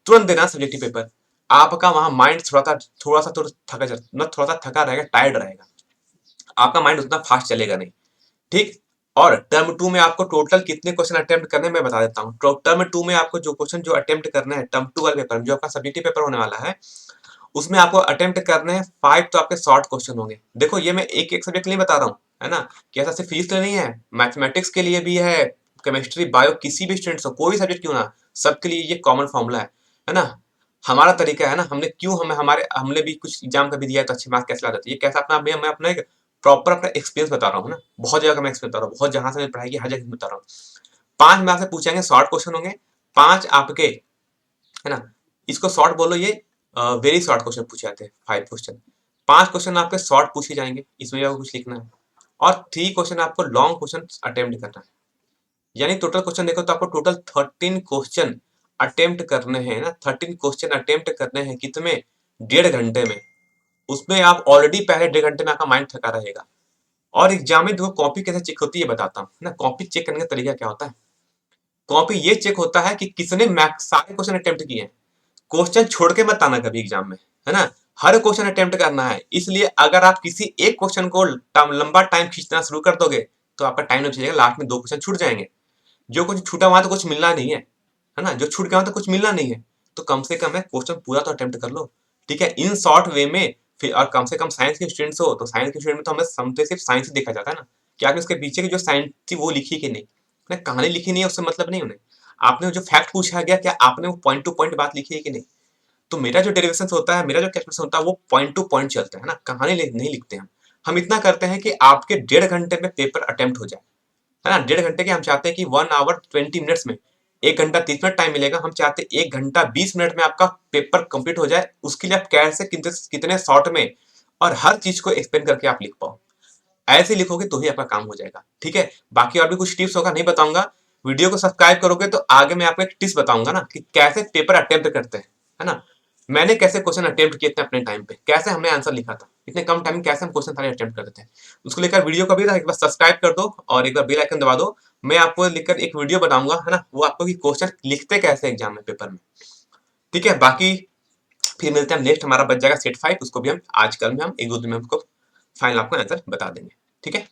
तुरंत देना है सब्जेक्टिव पेपर। आपका वहां माइंड थोड़ा सा तो थका ना, थोड़ा सा थका रहेगा, टायर्ड रहेगा, आपका माइंड उतना फास्ट चलेगा नहीं, ठीक। और टर्म 2 में आपको टोटल कितने क्वेश्चन अटेम्प्ट करने हैं मैं बता देता हूँ। टर्म 2 में आपको जो क्वेश्चन जो अटेम्प्ट करना है टर्म 2 वाले पेपर में, जो आपका सब्जेक्टिव पेपर होने वाला है, उसमें आपको अटेम्प्ट करने हैं 5 तो आपके शॉर्ट क्वेश्चन होंगे। देखो ये मैं एक एक सब्जेक्ट के लिए बता रहा हूँ, है ना, कि ऐसा सिर्फ फिजिक्स के लिए नहीं है, मैथमेटिक्स के लिए भी है, केमिस्ट्री बायो किसी भी स्टूडेंट्स हो, कोई भी सब्जेक्ट क्यों ना, सबके लिए ये कॉमन फॉर्मूला है ना। हमारा तरीका है ना, हमने क्यों हमें हमारे हमने भी कुछ एग्जाम कभी दिया है तो अच्छे मार्क्स कैसे ला जाते हैं, ये कैसा अपना मैं अपना एक प्रॉपर अपना एक्सपीरियंस बता रहा हूँ ना, बहुत जगह का मैं एक्सपीरियंस बता रहा हूँ, बहुत जहां से मैंने पढ़ाई की हर जगह बता रहा हूँ। 5 मार्क्स से पूछेंगे, शॉर्ट क्वेश्चन होंगे 5 आपके, है ना। इसको शॉर्ट बोलो, ये वेरी शॉर्ट क्वेश्चन पूछे जाते हैं 5 क्वेश्चन। 5 क्वेश्चन आपके शॉर्ट पूछे जाएंगे, इसमें आपको कुछ लिखना है, और 3 क्वेश्चन आपको लॉन्ग क्वेश्चन अटेम्प्ट करना है। यानी टोटल क्वेश्चन देखो तो आपको टोटल 13 क्वेश्चन अटेम्प्ट करने हैं ना, 13 क्वेश्चन अटेम्प्ट करने हैं, कितने, 1.5 घंटे में। उसमें आप ऑलरेडी पहले 1.5 घंटे में आपका माइंड थका रहेगा। और एग्जाम में देखो कॉपी कैसे चेक होती है बताता हूँ ना, कॉपी चेक करने का तरीका क्या होता है। कॉपी ये चेक होता है कि किसने मैक्स सारे क्वेश्चन अटेम्प्ट किए हैं, क्वेश्चन छोड़ के मत आना कभी एग्जाम में, है ना। हर क्वेश्चन अटेम्प्ट करना है, इसलिए अगर आप किसी एक क्वेश्चन को लंबा टाइम खींचना शुरू कर दोगे तो आपका टाइम नहीं चलेगा, लास्ट में 2 क्वेश्चन छूट जाएंगे। जो कुछ छूटा वहां तो कुछ मिलना नहीं है ना, जो छूट गया वहां तो कुछ मिलना नहीं है। तो कम से कम है क्वेश्चन पूरा तो अटेम्प्ट कर लो, ठीक है, इन शॉर्ट वे में। फिर और कम से कम साइंस के स्टूडेंट्स हो तो साइंस के स्टूडेंट में तो हमें समझते सिर्फ साइंस ही देखा जाता है ना, कि आपने उसके पीछे की जो साइंस थी वो लिखी कि नहीं, कहानी लिखी नहीं है उससे मतलब नहीं उन्हें, आपने जो फैक्ट पूछा गया क्या आपने वो पॉइंट टू पॉइंट बात लिखी है कि नहीं। तो मेरा जो डेरिवेशन होता है, मेरा जो कैलकुलेशन होता है, वो पॉइंट टू पॉइंट चलता है ना, कहानी नहीं लिखते हम इतना करते हैं कि आपके 1.5 घंटे में पेपर अटेम्प्ट हो जाए, है ना। 1.5 घंटे के हम चाहते हैं कि 1 आवर 20 मिनट्स में, 1 घंटा 30 मिनट टाइम मिलेगा, हम चाहते हैं 1 घंटा 20 मिनट में आपका पेपर कंप्लीट हो जाए। उसके लिए आप कैसे कितने कितने शॉर्ट में और हर चीज को एक्सप्लेन करके आप लिख पाओ, ऐसे लिखोगे तो ही आपका काम हो जाएगा, ठीक है। बाकी और भी कुछ टिप्स होगा नहीं बताऊंगा, वीडियो को सब्सक्राइब करोगे तो आगे मैं आपको एक टिप्स बताऊंगा ना, कि कैसे पेपर अटेम्प्ट करते हैं, है ना। मैंने कैसे क्वेश्चन अटेम्प्ट किए थे अपने टाइम पे, कैसे हमने आंसर लिखा था इतने कम टाइम में, कैसे हम क्वेश्चन सारे अटेम्प्ट करते थे, उसको लेकर वीडियो को भी एक बार सब्सक्राइब कर दो और एक बार बेल आइकन दबा दो। मैं आपको लेकर एक वीडियो बनाऊंगा, है ना, वो आपको कि क्वेश्चन लिखते कैसे एग्जाम में, पेपर में, ठीक है। बाकी फिर मिलते हैं नेक्स्ट, हमारा बच जाएगा सेट 5, उसको भी हम आज कल में हम 1-2 दिन में आपको फाइनल आपको आंसर बता देंगे, ठीक है।